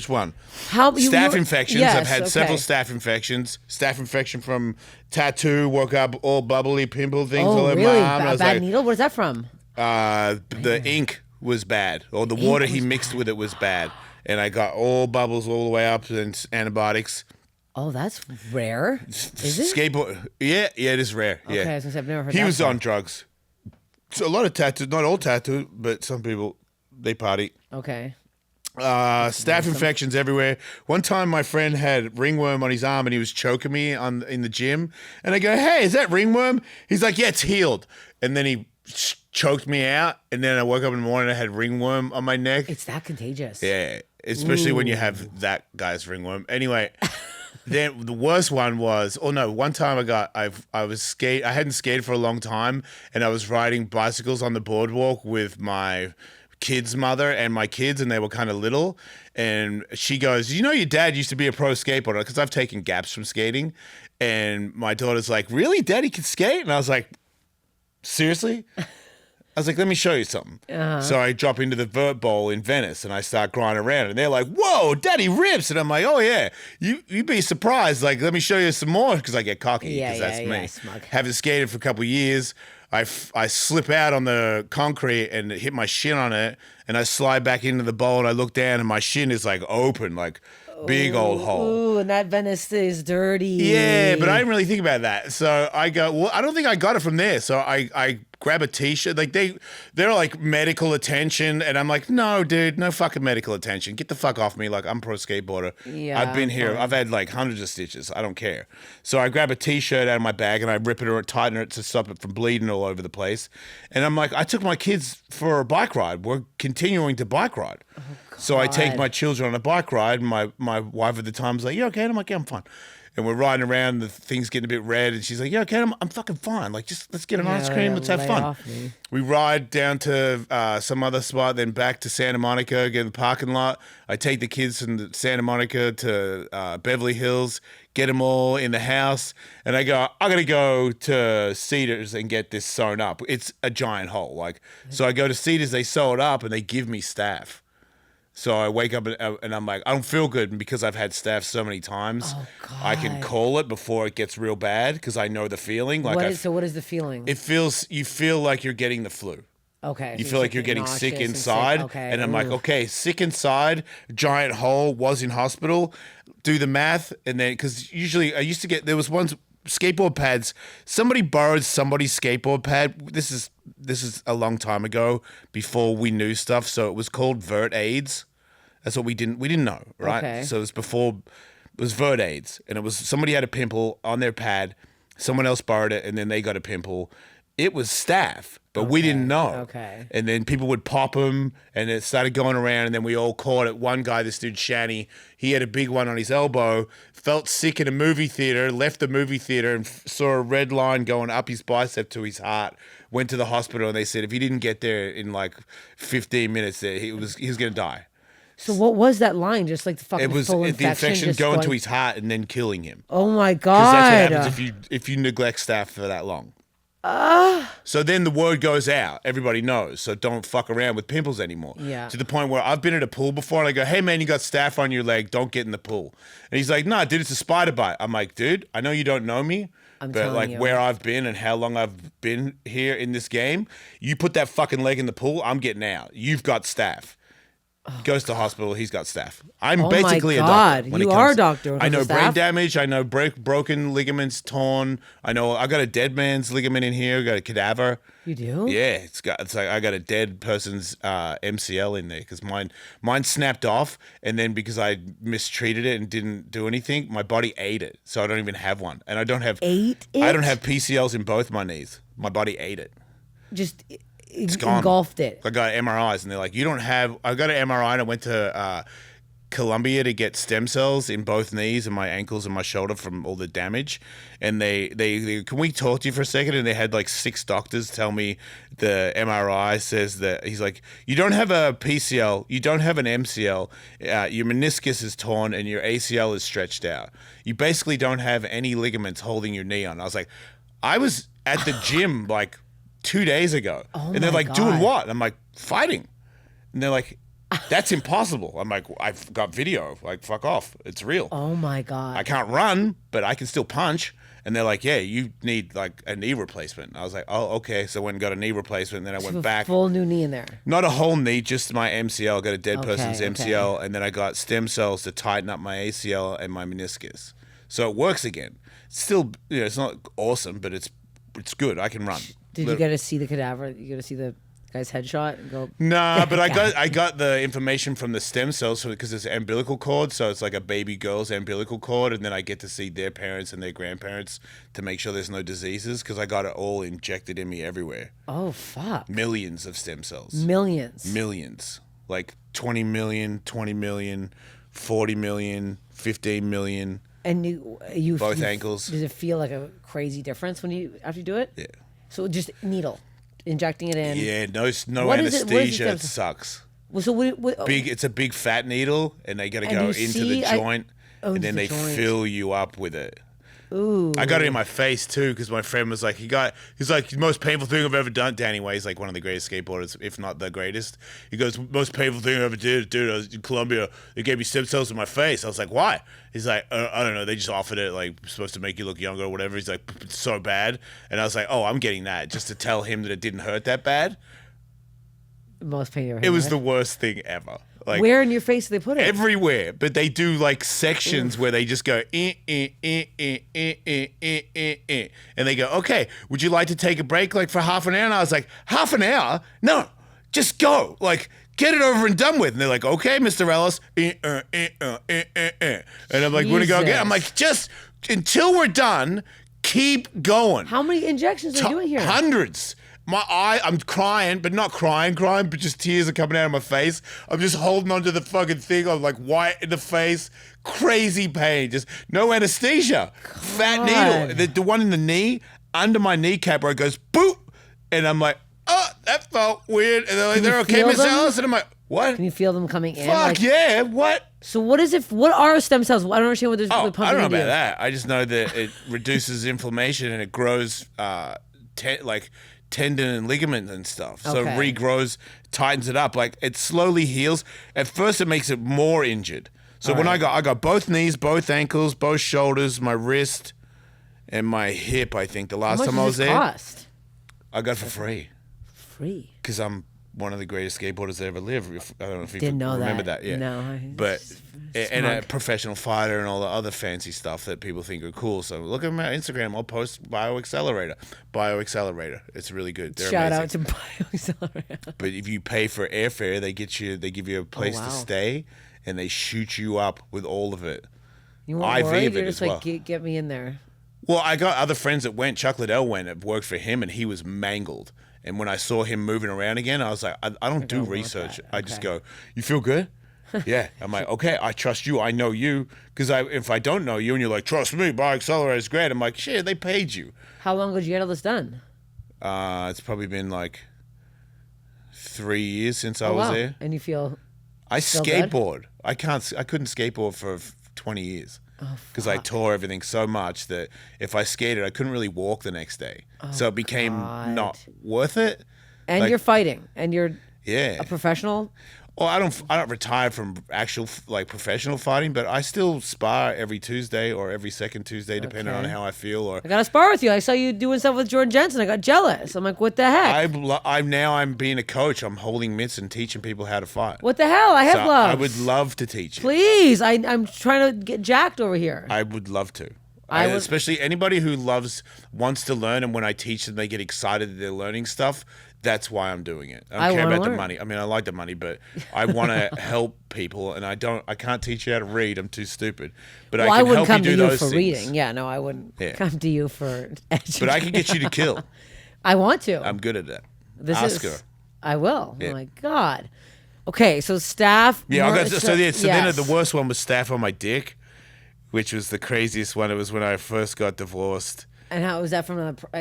one? Staph infections. Yes, I've had several staph infections. Staph infection from tattoo. Woke up all bubbly pimple things all over really? my arm. A bad needle? What is that from? The ink was bad, or the water he mixed with it was bad, and I got all bubbles all the way up and antibiotics. Oh, that's rare. Is it? Skateboard. Yeah, it is rare. Yeah. Okay, I've never heard. He was on drugs. So a lot of tattoos, not all tattoo, but some people they party. Okay. Staph infections everywhere. One time, my friend had ringworm on his arm, and he was choking me in the gym. And I go, "Hey, is that ringworm?" He's like, "Yeah, it's healed." And then he choked me out, and then I woke up in the morning and I had ringworm on my neck. It's that contagious. Yeah, especially when you have that guy's ringworm. Anyway. Then the worst one was, one time I hadn't skated for a long time, and I was riding bicycles on the boardwalk with my kid's mother and my kids, and they were kind of little. And she goes, "You know, your dad used to be a pro skateboarder," because I've taken gaps from skating. And my daughter's like, "Really? Daddy can skate?" And I was like, "Seriously?" I was like, let me show you something. So I drop into the Vert Bowl in Venice and I start grinding around and they're like, whoa, Daddy rips. And I'm like, oh yeah, you'd be surprised. Like, let me show you some more because I get cocky because that's me. Smug. Haven't skated for a couple of years. I slip out on the concrete and hit my shin on it and I slide back into the bowl and I look down and my shin is like open, like big old hole. Ooh, and that Venice is dirty. Yeah, but I didn't really think about that. So I go, well, I don't think I got it from there. So I grab a t-shirt. Like they're like medical attention, and I'm like, no, dude, no fucking medical attention. Get the fuck off me. Like, I'm pro skateboarder. Yeah, I've been here. fine. I've had like hundreds of stitches. I don't care. So I grab a t-shirt out of my bag and I rip it or tighten it to stop it from bleeding all over the place. And I'm like, I took my kids for a bike ride. We're continuing to bike ride. Oh, so I take my children on a bike ride, and my wife at the time was like, "You okay?" And I'm like, "Yeah, I'm fine." And we're riding around, the thing's getting a bit red, and she's like, "Yeah, okay, I'm fucking fine. Like, just let's get an ice cream, let's have fun." We ride down to some other spot, then back to Santa Monica, get in the parking lot. I take the kids from Santa Monica to Beverly Hills, get them all in the house, and I go, I gotta go to Cedars and get this sewn up. It's a giant hole, like, so I go to Cedars, they sew it up, and they give me staph. So I wake up and I'm like, I don't feel good. And because I've had staph so many times, I can call it before it gets real bad because I know the feeling. Like, so what is the feeling? You feel like you're getting the flu. Okay. You feel like you're getting sick inside. Okay. And I'm like, okay, sick inside, giant hole, was in hospital. Do the math. And then, because usually I used to get, there was ones, skateboard pads. Somebody borrowed somebody's skateboard pad. This is a long time ago, before we knew stuff. So it was called Vert AIDS. That's what we didn't know, right? Okay. So it was Vert AIDS, and it was somebody had a pimple on their pad. Someone else borrowed it, and then they got a pimple. It was staph, but we didn't know. Okay. And then people would pop them, and it started going around, and then we all caught it. One guy, this dude Shani, he had a big one on his elbow, felt sick in a movie theater, left the movie theater, and saw a red line going up his bicep to his heart. Went to the hospital, and they said if he didn't get there in like 15 minutes, he was going to die. So what was that line? Just like the fucking It was full the infection just going to his heart and then killing him. Oh my Because God. that's what happens if you neglect staph for that long. So then the word goes out. Everybody knows. So don't fuck around with pimples anymore. Yeah. To the point where I've been at a pool before and I go, hey man, you got staph on your leg. Don't get in the pool. And he's like, nah, dude, it's a spider bite. I'm like, dude, I know you don't know me. But like where I've been and how long I've been here in this game, you put that fucking leg in the pool, I'm getting out. You've got staph. Goes to hospital. He's got staph. I'm basically a doctor. You are a doctor. I know brain damage. I know broken ligaments, torn. I know I got a dead man's ligament in here. I got a cadaver. You do? Yeah, it's like I got a dead person's MCL in there because mine snapped off, and then because I mistreated it and didn't do anything, my body ate it. So I don't even have one, and I don't have Ate it? I don't have PCLs in both my knees. My body ate it. Just It's gone. engulfed it. I got MRIs, and they're like, you don't have. I got an MRI, and I went to Colombia to get stem cells in both knees and my ankles and my shoulder from all the damage. And they can we talk to you for a second? And they had like 6 doctors tell me the MRI says that he's like, you don't have a PCL, you don't have an MCL, your meniscus is torn and your ACL is stretched out. You basically don't have any ligaments holding your knee on. I was like, I was at the gym like 2 days ago. And they're like, doing what? I'm like, fighting. And they're like, that's impossible. I'm like, I've got video. Like, fuck off. It's real. Oh my God. I can't run, but I can still punch. And they're like, yeah, you need like a knee replacement. I was like, oh, okay. So I went and got a knee replacement. And then I went back. Full new knee in there. Not a whole knee, just my MCL. I got a dead person's MCL. And then I got stem cells to tighten up my ACL and my meniscus. So it works again. It's still, it's not awesome, but it's good. I can run. Did you get to see the cadaver? You get to see the guy's headshot and go? Nah, but I got the information from the stem cells because it's an umbilical cord, so it's like a baby girl's umbilical cord, and then I get to see their parents and their grandparents to make sure there's no diseases because I got it all injected in me everywhere. Oh fuck! Millions of stem cells. Millions. Like 20 million, 20 million, 40 million, 15 million. And you both ankles. Does it feel like a crazy difference after you do it? Yeah. So just needle, injecting it in. Yeah, no anesthesia. It sucks. Well, so what, It's a big fat needle, and they got to go into the joint, and then they fill you up with it. Ooh. I got it in my face too because my friend was like, he's like, the most painful thing I've ever done. Danny Way's like one of the greatest skateboarders, if not the greatest. He goes, most painful thing I ever did, dude. I was in Colombia. They gave me stem cells in my face. I was like, why? He's like, I don't know. They just offered it, like supposed to make you look younger or whatever. He's like, it's so bad. And I was like, oh, I'm getting that just to tell him that it didn't hurt that bad. Most pain you ever had. It was the worst thing ever. Like where in your face do they put it? everywhere, but they do like sections where they just go and they go, okay, would you like to take a break like for half an hour? And I was like, half an hour? No, just go. Like, get it over and done with. And they're like, okay, Mr. Ellis. And I'm like, want to go again? I'm like, just until we're done, keep going. How many injections are you doing here? Hundreds. I'm crying, but not crying, but just tears are coming out of my face. I'm just holding onto the fucking thing. I'm like white in the face, crazy pain, just no anesthesia. God. Fat needle. The one in the knee, under my kneecap where it goes boop. And I'm like, oh, that felt weird. And they're like, they're okay, Miss Ellis? And I'm like, what? Can you feel them coming in? Fuck yeah, what? So what is it? What are stem cells? I don't understand what they're pumping I don't know into about you. that. I just know that it reduces inflammation and it grows like tendon and ligament and stuff. So it regrows, tightens it up. Like it slowly heals. At first it makes it more injured. So when I got both knees, both ankles, both shoulders, my wrist, and my hip, I think the last time I was there. How much does this cost? I got it for free. Free? Because I'm one of the greatest skateboarders that ever lived. I don't know if you Didn't know remember that. Yeah. No. But and a professional fighter and all the other fancy stuff that people think are cool. So look at my Instagram. I'll post Bioaccelerator. It's really good. They're Shout amazing. out to Bioaccelerator. But if you pay for airfare, they give you a place to stay, and they shoot you up with all of it. You weren't worried? You're as just like, get me in there. Well, I got other friends that went. Chuck Liddell went. It worked for him, and he was mangled. And when I saw him moving around again, I was like, I don't do research. I just go, you feel good? Yeah. I'm like, okay, I trust you. I know you. Because if I don't know you and you're like, trust me, Bioaccelerator is great. I'm like, shit, they paid you. How long did you get all this done? It's probably been like 3 years since I was there. And you feel I skateboard. Good? I couldn't skateboard for 20 years. Because I fuck. tore everything so much that if I skated, I couldn't really walk the next day. So it became not worth it. And you're fighting, and you're a professional. Well, I don't retire from actual like professional fighting, but I still spar every Tuesday or every second Tuesday, depending on how I feel. Or I got to spar with you. I saw you doing stuff with Jordan Jensen. I got jealous. I'm like, what the heck? I'm being a coach. I'm holding mitts and teaching people how to fight. What the hell? I have gloves. I would love to teach you. Please, I'm trying to get jacked over here. I would love to. Especially anybody who wants to learn, and when I teach them, they get excited that they're learning stuff. That's why I'm doing it. I don't care about the money. I mean, I like the money, but I want to help people, and I can't teach you how to read. I'm too stupid. But I can help you do those things. I wouldn't come to you for reading. Yeah, no, I wouldn't come to you for education. But I can get you to kill. I want to. I'm good at that. Ask her. I will. Yeah. Oh my God. Okay, so Steph. Yeah, so then the worst one was Steph on my dick, which was the craziest one. It was when I first got divorced. And how was that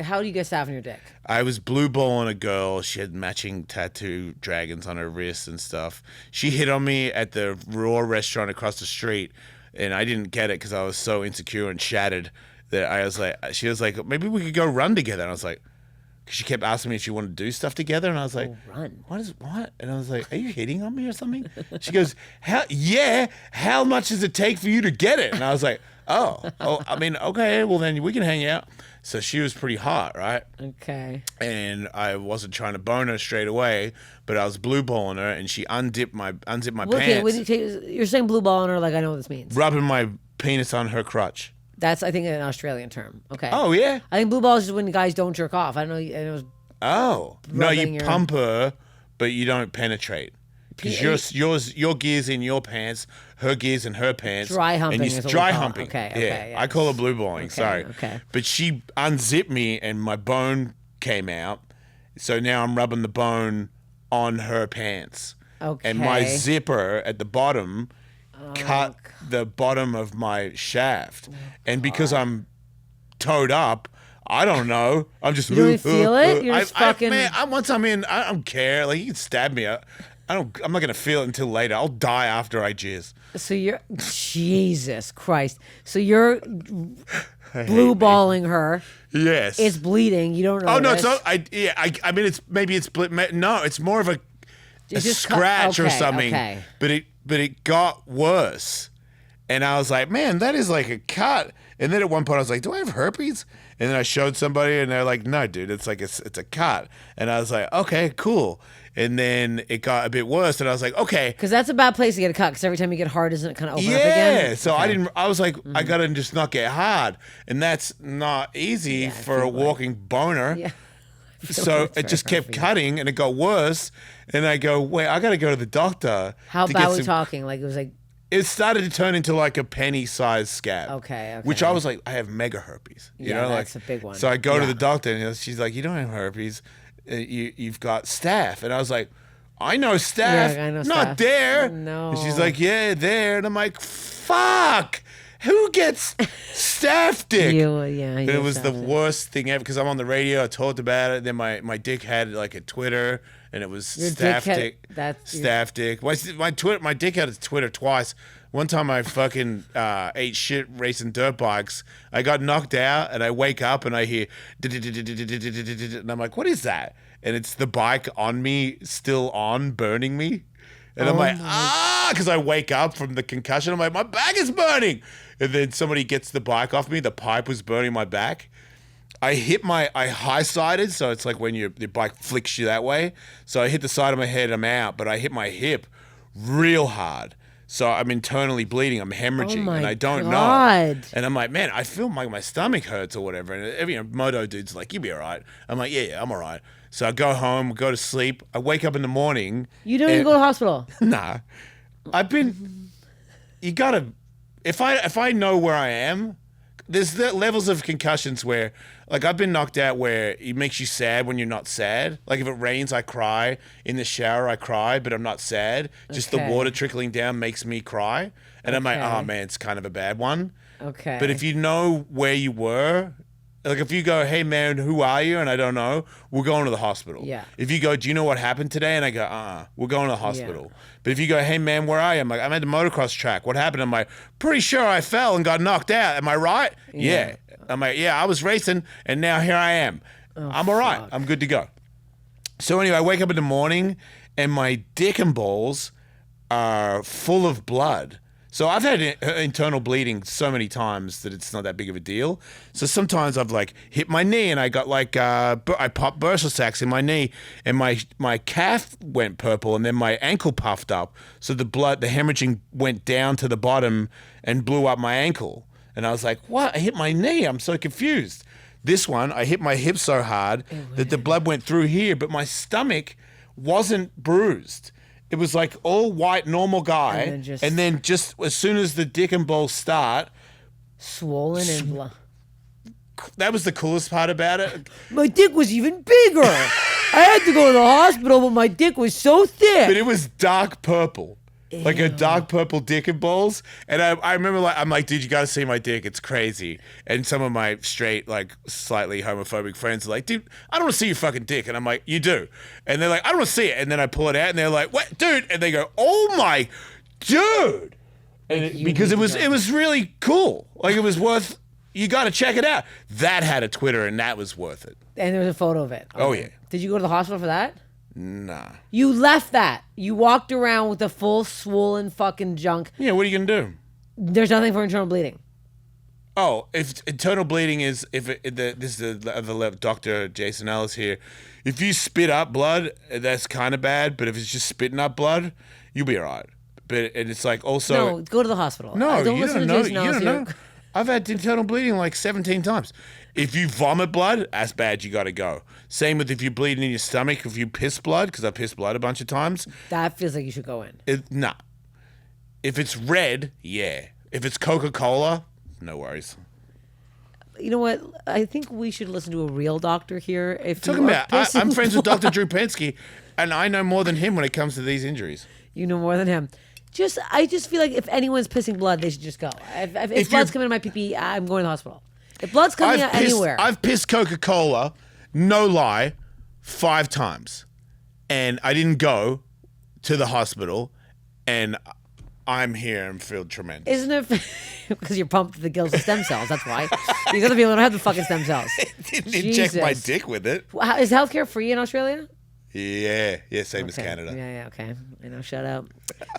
how do you get Steph on your dick? I was blue balling a girl. She had matching tattoo dragons on her wrists and stuff. She hit on me at the Raw restaurant across the street, and I didn't get it because I was so insecure and shattered that she was like, maybe we could go run together. And I was like, because she kept asking me if she wanted to do stuff together, and I was like, run? What? And I was like, are you hitting on me or something? She goes, how much does it take for you to get it? And I was like, oh, I mean, okay, well then we can hang out. So she was pretty hot, right? Okay. And I wasn't trying to bone her straight away, but I was blue balling her, and she unzipped my pants. Okay, you're saying blue ball on her, like I know what this means. Rubbing my penis on her crotch. That's, I think, an Australian term. Okay. Oh, yeah? I think blue ball is just when guys don't jerk off. I don't know. It was no, you pump her, but you don't penetrate. Because your gear's in your pants, her gear's in her pants. Dry humping is what we dry call it. humping. Okay, yeah. I call it blue balling, sorry. Okay. But she unzipped me and my bone came out. So now I'm rubbing the bone on her pants. Okay. And my zipper at the bottom cut the bottom of my shaft. And because I'm towed up, I don't know. I'm just... You don't even feel it? You're just fucking... Once I'm in, I don't care. Like, you can stab me. I'm not going to feel it until later. I'll die after I jizz. So you're... Jesus Christ. So you're blue balling her. Yes. It's bleeding. You don't know. Oh, no, it's not... I mean, it's more of a scratch or something. Okay. But it got worse. And I was like, man, that is like a cut. And then at one point I was like, do I have herpes? And then I showed somebody, and they're like, "No, dude, it's like it's a cut." And I was like, "Okay, cool." And then it got a bit worse, and I was like, "Okay." Because that's a bad place to get a cut. Because every time you get hard, doesn't it kind of open up Yeah. again? So I was like, I gotta just not get hard, and that's not easy for a walking boner. Yeah. So it just kept cutting, and it got worse. And I go, wait, I gotta go to the doctor. How to bad get are we some- talking? Like it was like, It started to turn into like a penny-sized scab. Okay. Which I was like, I have mega herpes. You Yeah, know, that's like, a big one. So I go to Yeah. the doctor, and she's like, "You don't have herpes. You've got staph." And I was like, "I know staph. Yeah, I know Not staph. there." No. And she's like, "Yeah, there." And I'm like, "Fuck. Who gets staph dick?" And it was the worst thing ever because I'm on the radio. I talked about it. Then my dick had like a Twitter, and it was Your staph dick dick. had- Staph dick. My dick had a Twitter twice. One time I fucking ate shit racing dirt bikes. I got knocked out, and I wake up and I hear, and I'm like, "What is that?" And it's the bike on me, still on, burning me. And I'm like, because I wake up from the concussion. I'm like, my back is burning. And then somebody gets the bike off me. The pipe was burning my back. I high-sided, so it's like when your bike flicks you that way. So I hit the side of my head, I'm out. But I hit my hip real hard. So I'm internally bleeding. I'm hemorrhaging, and I don't know. And I'm like, man, I feel like my stomach hurts or whatever. And every moto dude's like, you'll be all right. I'm like, yeah, I'm all right. So I go home, go to sleep. I wake up in the morning. You don't even go to the hospital. Nah. You gotta, if I know where I am, there's the levels of concussions where, like, I've been knocked out where it makes you sad when you're not sad. Like, if it rains, I cry. In the shower, I cry, but I'm not sad. Just the water trickling down makes me cry. And I'm like, oh, man, it's kind of a bad one. Okay. But if you know where you were, like if you go, hey, man, who are you? And I don't know, we're going to the hospital. Yeah. If you go, do you know what happened today? And I go, we're going to the hospital. But if you go, hey, man, where are you? I'm like, I'm at the motocross track. What happened? I'm like, pretty sure I fell and got knocked out. Am I right? Yeah. I'm like, yeah, I was racing, and now here I am. I'm all right. I'm good to go. So anyway, I wake up in the morning, and my dick and balls are full of blood. So I've had internal bleeding so many times that it's not that big of a deal. So sometimes I've like hit my knee and I got like I popped bursal sacs in my knee, and my calf went purple, and then my ankle puffed up. So the hemorrhaging went down to the bottom and blew up my ankle. And I was like, what? I hit my knee. I'm so confused. This one, I hit my hip so hard that the blood went through here, but my stomach wasn't bruised. It was like all white, normal guy. And then just as soon as the dick and balls start. Swollen and blood. That was the coolest part about it. My dick was even bigger. I had to go to the hospital, but my dick was so thick. But it was dark purple. Like a dark purple dick and balls. And I remember, like, I'm like, dude, you got to see my dick. It's crazy. And some of my straight, like, slightly homophobic friends are like, dude, I don't want to see your fucking dick. And I'm like, you do. And they're like, I don't want to see it. And then I pull it out, and they're like, what, dude? And they go, oh my, dude. And because it was really cool. Like, it was worth, you got to check it out. That had a Twitter, and that was worth it. And there was a photo of it. Okay. Oh, yeah. Did you go to the hospital for that? Nah. You left that. You walked around with a full swollen fucking junk. Yeah, what are you going to do? There's nothing for internal bleeding. Oh, if internal bleeding is, this is the Dr. Jason Ellis here. If you spit up blood, that's kind of bad. But if it's just spitting up blood, you'll be all right. But it's like also. No, go to the hospital. No, don't you listen don't to know. Jason You Ellis don't here. know. I've had internal bleeding like 17 times. If you vomit blood, that's bad. You got to go. Same with if you're bleeding in your stomach. If you piss blood, because I pissed blood a bunch of times. That feels like you should go in. Nah. If it's red, yeah. If it's Coca-Cola, no worries. You know what? I think we should listen to a real doctor here. If Talking about, I'm friends with Dr. Drew Pensky, and I know more than him when it comes to these injuries. You know more than him. I just feel like if anyone's pissing blood, they should just go. If blood's coming in my pee, I'm going to the hospital. If blood's coming out anywhere. I've pissed Coca-Cola, no lie, 5 times. And I didn't go to the hospital, and I'm here and feel tremendous. Isn't it? Because you're pumped with the gills of stem cells. That's why. These other people don't have the fucking stem cells. Didn't inject my dick with it. Is healthcare free in Australia? Yeah, same as Canada. Yeah, okay. I know, shut up.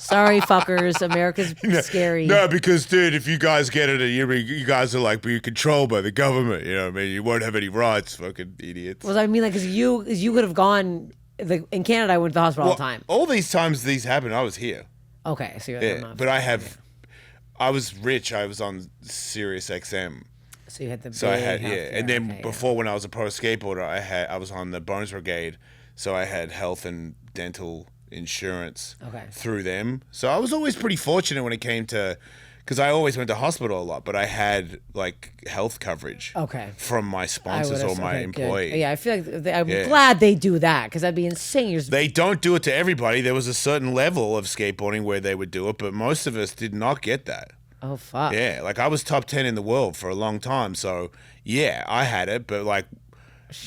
Sorry, fuckers. America's scary. No, because, dude, if you guys get it, you guys are like being controlled by the government. You know what I mean? You won't have any rights, fucking idiots. Well, I mean, like, because you could have gone, like, in Canada, I went to the hospital all the time. All these times these happened, I was here. Okay, so you're not. But I was rich. I was on Sirius XM. So you had the So I had, healthcare. and then before when I was a pro skateboarder, I was on the Bones Brigade, so I had health and dental insurance through them. So I was always pretty fortunate when it came to, because I always went to hospital a lot, but I had like health coverage from my sponsors or my employee. Good. Yeah, I feel like I'm glad they do that, because that'd be insane. They don't do it to everybody. There was a certain level of skateboarding where they would do it, but most of us did not get that. Oh, fuck. Yeah, like I was top 10 in the world for a long time, so yeah, I had it, but like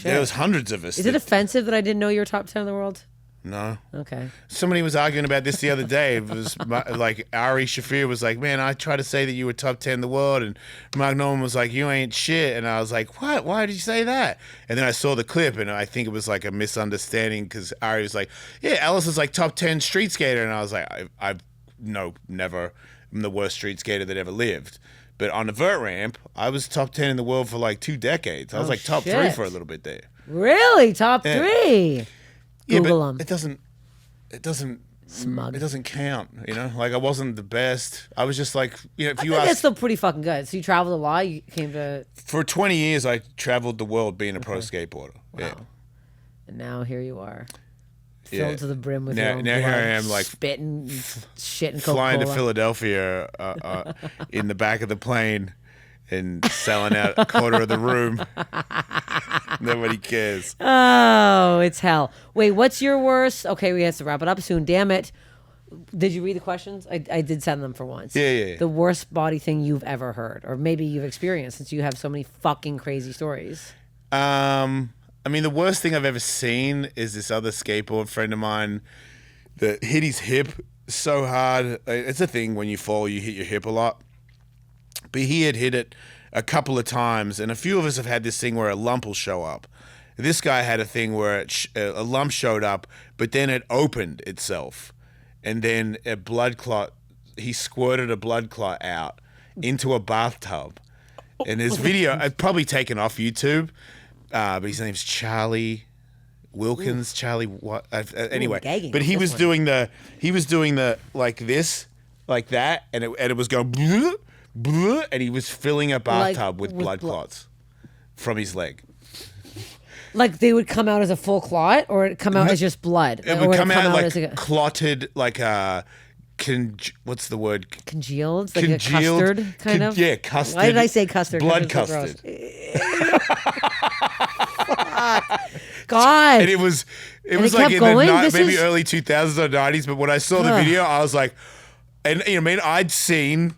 there was hundreds of us. Is it offensive that I didn't know you were top 10 in the world? No. Okay. Somebody was arguing about this the other day. It was like Ari Shafir was like, man, I tried to say that you were top 10 in the world, and Mark Norman was like, you ain't shit. And I was like, what? Why did you say that? And then I saw the clip, and I think it was like a misunderstanding, because Ari was like, yeah, Ellis is like top 10 street skater. And I was like, I've never. I'm the worst street skater that ever lived. But on the vert ramp, I was top 10 in the world for like 2 decades. I was like top 3 for a little bit there. Really? Top 3? Yeah, Google but them. It doesn't Smug. It doesn't count, you know? Like I wasn't the best. I was just like, you know, if I you think ask, that's still pretty fucking good. So you traveled a lot. You came to. For 20 years, I traveled the world being a pro skateboarder. Wow. Yeah. And now here you are. Filled to the brim with your own now blood, here I am, like spitting shit and flying Coca-Cola. to Philadelphia in the back of the plane and selling out a quarter of the room. Nobody cares. Oh, it's hell. Wait, what's your worst? Okay, we have to wrap it up soon. Damn it. Did you read the questions? I did send them for once. Yeah. The worst body thing you've ever heard, or maybe you've experienced, since you have so many fucking crazy stories. I mean, the worst thing I've ever seen is this other skateboard friend of mine that hit his hip so hard. It's a thing when you fall, you hit your hip a lot. But he had hit it a couple of times, and a few of us have had this thing where a lump will show up. This guy had a thing where a lump showed up, but then it opened itself. And then a blood clot, he squirted a blood clot out into a bathtub. And his video, I'd probably taken off YouTube. But his name's Charlie Wilkins. Charlie what? Anyway, but he was doing the like this, like that, and it was going bleh, bleh, and he was filling a bathtub with blood clots from his leg. Like they would come out as a full clot, or it'd come out as just blood. It would come out like clotted, like what's the word? Congealed, like a custard, kind of. Yeah, custard. Why did I say custard? Blood custard. God. And it was like in the maybe early 2000s or 90s. But when I saw the video, I was like, and you know, I mean, I'd seen,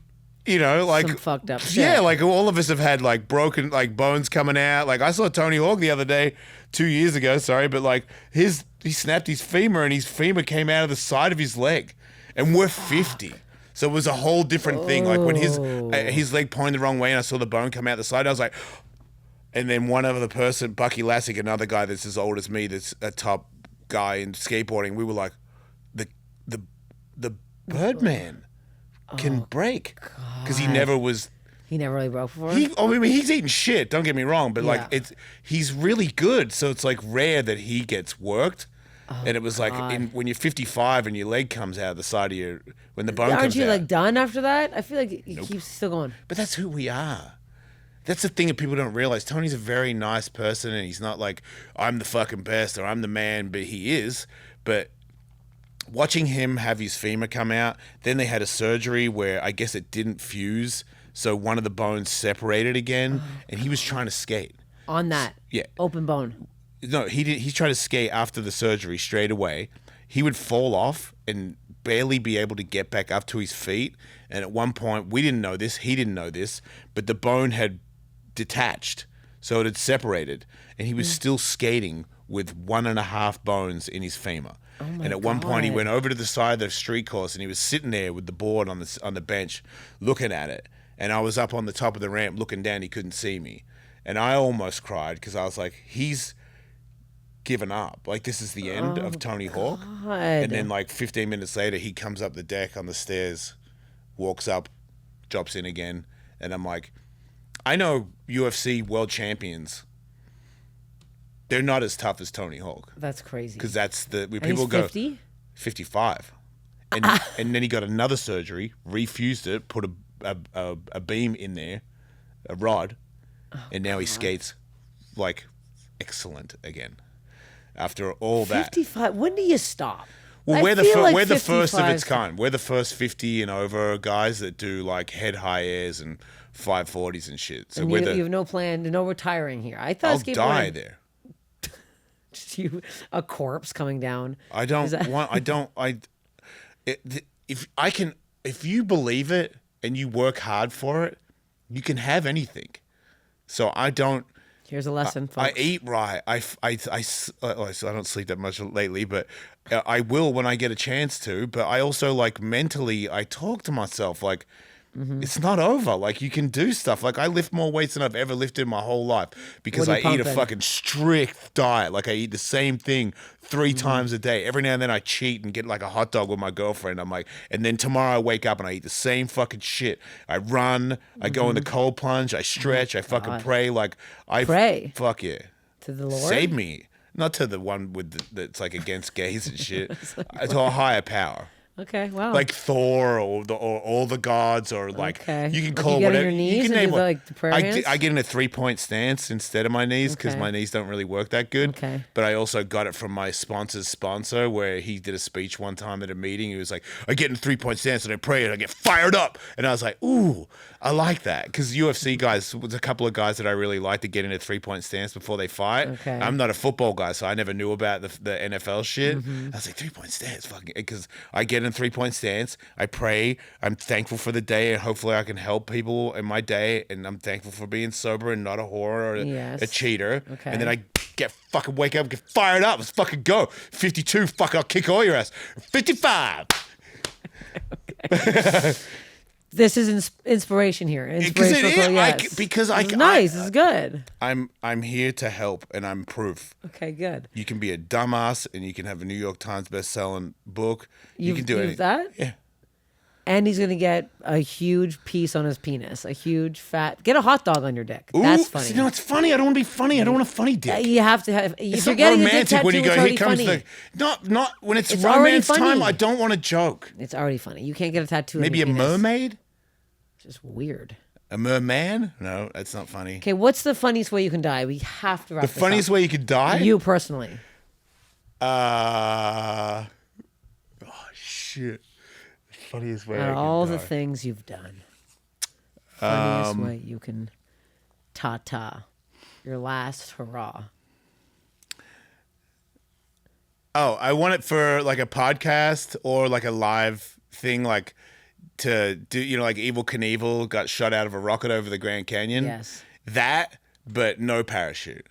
you know, like some fucked up shit. Yeah, like all of us have had like broken like bones coming out. Like I saw Tony Hawk the other day, 2 years ago. Sorry, but like he snapped his femur, and his femur came out of the side of his leg, and we're 50. So it was a whole different thing. Like when his leg pointed the wrong way, and I saw the bone come out the side, I was like. And then one other person, Bucky Lassick, another guy that's as old as me, that's a top guy in skateboarding, we were like, the Birdman can break, because he never really broke before. I mean, he's eating shit. Don't get me wrong, but like he's really good. So it's like rare that he gets worked. And it was like when you're 55 and your leg comes out of the side of your when the bone comes out. Aren't you like done after that? I feel like it keeps still going. But that's who we are. That's the thing that people don't realize. Tony's a very nice person, and he's not like, I'm the fucking best or I'm the man, but he is. But watching him have his femur come out, then they had a surgery where I guess it didn't fuse, so one of the bones separated again, and he was trying to skate. On that? Yeah. Open bone? No, he tried to skate after the surgery straight away. He would fall off and barely be able to get back up to his feet. And at one point, we didn't know this, he didn't know this, but the bone had detached, so it had separated, and he was still skating with 1.5 bones in his femur. And at one point he went over to the side of the street course, and he was sitting there with the board on the bench looking at it, and I was up on the top of the ramp looking down. He couldn't see me, and I almost cried, because I was like, he's given up. Like, this is the end of Tony Hawk. God. And then like 15 minutes later, he comes up the deck on the stairs, walks up, drops in again. And I'm like, I know UFC world champions. They're not as tough as Tony Hawk. That's crazy. Because that's where And people he's go 50? 55. And and then he got another surgery, refused it, put a beam in there, a rod, and now he skates like excellent again. After all that. 55. When do you stop? Well, I we're the feel like we're the first of 55 its kind. We're the first 50 and over guys that do like head high airs and 540s and shit. So And we're you have no plan, no retiring here. I thought I'll skateboarding. die there. Just you, a corpse coming down. I don't want. I don't. If you believe it and you work hard for it, you can have anything. So I don't. Here's a lesson, folks. I eat right. I don't sleep that much lately, but I will when I get a chance to. But I also like mentally, I talk to myself like, it's not over. Like, you can do stuff. Like, I lift more weights than I've ever lifted in my whole life because What are I you eat a pumping? fucking strict diet. Like, I eat the same thing 3 times a day. Every now and then I cheat and get like a hot dog with my girlfriend. I'm like, and then tomorrow I wake up and I eat the same fucking shit. I run. I go in the cold plunge. I stretch. I fucking pray. Like, I Pray? Fuck yeah. To the Lord? Save me. Not to the one with that's like against gays and shit. To a higher power. Okay, wow. Like Thor or all the gods, or like Okay. you can Like, call you get on whatever your knees you can and name do one. the prayer hands? I get in a 3-point stance instead of my knees because Okay. my knees don't really work that good. Okay. But I also got it from my sponsor's sponsor, where he did a speech one time at a meeting. He was like, "I get in a 3-point stance and I pray and I get fired up," and I was like, "Ooh, I like that," because UFC guys, there's a couple of guys that I really like to get in a 3-point stance before they fight. Okay. I'm not a football guy, so I never knew about the NFL shit. Mm-hmm. I was like, 3-point stance, fucking, because I get in 3-point stance, I pray, I'm thankful for the day, and hopefully I can help people in my day, and I'm thankful for being sober and not a whore or Yes. a cheater. Okay. And then I wake up, get fired up, let's fucking go. 52, fuck, I'll kick all your ass. 55. This is inspiration here. Because it Inspirational. is, Yes. because This is nice. This is good. I'm here to help, and I'm proof. Okay, good. You can be a dumbass, and you can have a New York Times best-selling book. You can do you've anything. that? Yeah. And he's gonna get a huge piece on his penis, a huge fat. Get a hot dog on your dick. Ooh, That's funny. See, no, it's funny. I don't want to be funny. I don't want a funny dick. You have to have. It's If you're not getting a dick romantic tattoo, when you go, it's here already comes funny. the... Not when it's It's already romance time, funny. I don't want to joke. It's already funny. You can't get a tattoo. Maybe a on your penis. mermaid? Just weird. A merman? No, that's not funny. Okay, what's the funniest way you can die? We have to wrap The this funniest up. way you could die? You personally. Oh, shit. The funniest way I Out of could all die. the things you've done, funniest way you can ta-ta. Your last hurrah. Oh, I want it for like a podcast or like a live thing, like to do, like Evel Knievel got shot out of a rocket over the Grand Canyon. Yes. That, but no parachute.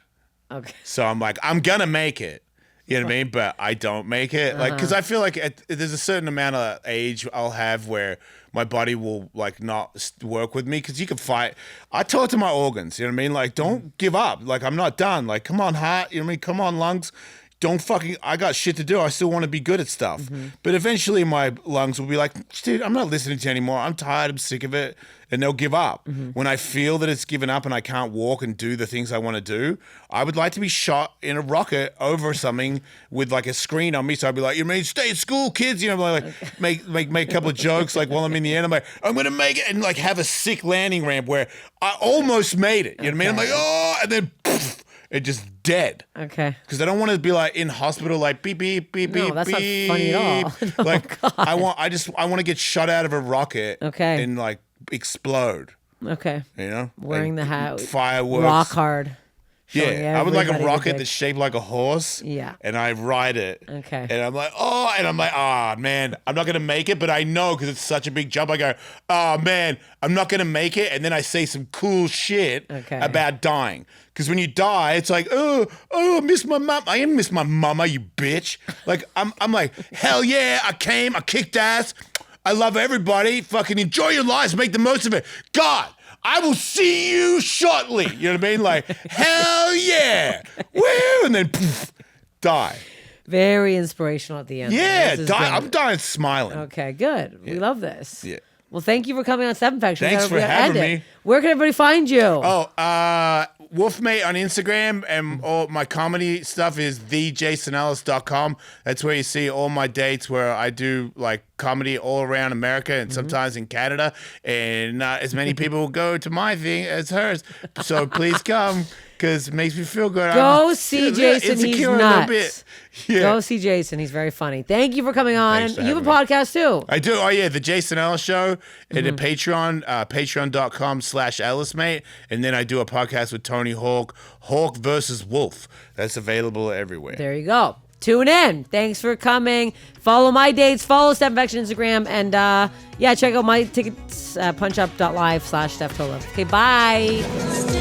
Okay. So I'm like, I'm going to make it. You know what I mean? But I don't make it. Like, because I feel like there's a certain amount of age I'll have where my body will like not work with me. Because you can fight. I talk to my organs. You know what I mean? Like, don't give up. Like, I'm not done. Like, come on, heart. You know what I mean? Come on, lungs. Don't fucking, I got shit to do. I still want to be good at stuff. But eventually my lungs will be like, dude, I'm not listening to you anymore. I'm tired. I'm sick of it. And they'll give up. When I feel that it's given up and I can't walk and do the things I want to do, I would like to be shot in a rocket over something with like a screen on me. So I'd be like, you mean stay at school, kids? You know, like make a couple of jokes like while I'm in the air. I'm like, I'm going to make it, and like have a sick landing ramp where I almost made it. You know what I mean? I'm like, oh, and then poof, it just dead. Okay. Because I don't want to be like in hospital, like beep beep beep No, beep. that's not beep. funny at all. No, Like God. I want to get shot out of a rocket. Okay. And like explode. Okay. You know, Wearing like, the hat. fireworks. Rock hard. Yeah, I would like a everybody the rocket dick. that's shaped like a horse. Yeah. And I ride it. Okay. And I'm like, man, I'm not gonna make it, but I know because it's such a big jump. I go, oh man, I'm not gonna make it, and then I say some cool shit Okay. about dying. Because when you die, it's like, oh, I miss my mom. I didn't miss my mama, you bitch. Like I'm like, hell yeah, I came, I kicked ass. I love everybody. Fucking enjoy your lives, make the most of it. God, I will see you shortly. You know what I mean? Like, hell yeah. Woo! And then poof, die. Very inspirational at the end. Yeah, This is good. I'm dying smiling. Okay, good. We love this. Yeah. Well, thank you for coming on Steph Infection. Thanks for having me. Where can everybody find you? Oh, Wolfmate on Instagram, and all my comedy stuff is thejasonellis.com. That's where you see all my dates where I do like comedy all around America and sometimes in Canada. And not as many people go to my thing as hers. So please come because it makes me feel good. Go see Jason. He's insecure a little bit. nuts. Yeah. Go see Jason. He's very funny. Thank you for coming on. Thanks for You have a having podcast too. I do. Oh, yeah. The Jason Ellis Show and the Patreon, patreon.com/EllisMate. And then I do a podcast with Tony Hawk, Hawk versus Wolf. That's available everywhere. There you go. Tune in. Thanks for coming. Follow my dates. Follow Steph Infection Instagram. And check out my tickets, punchup.live/Steph Tolev. Okay, bye.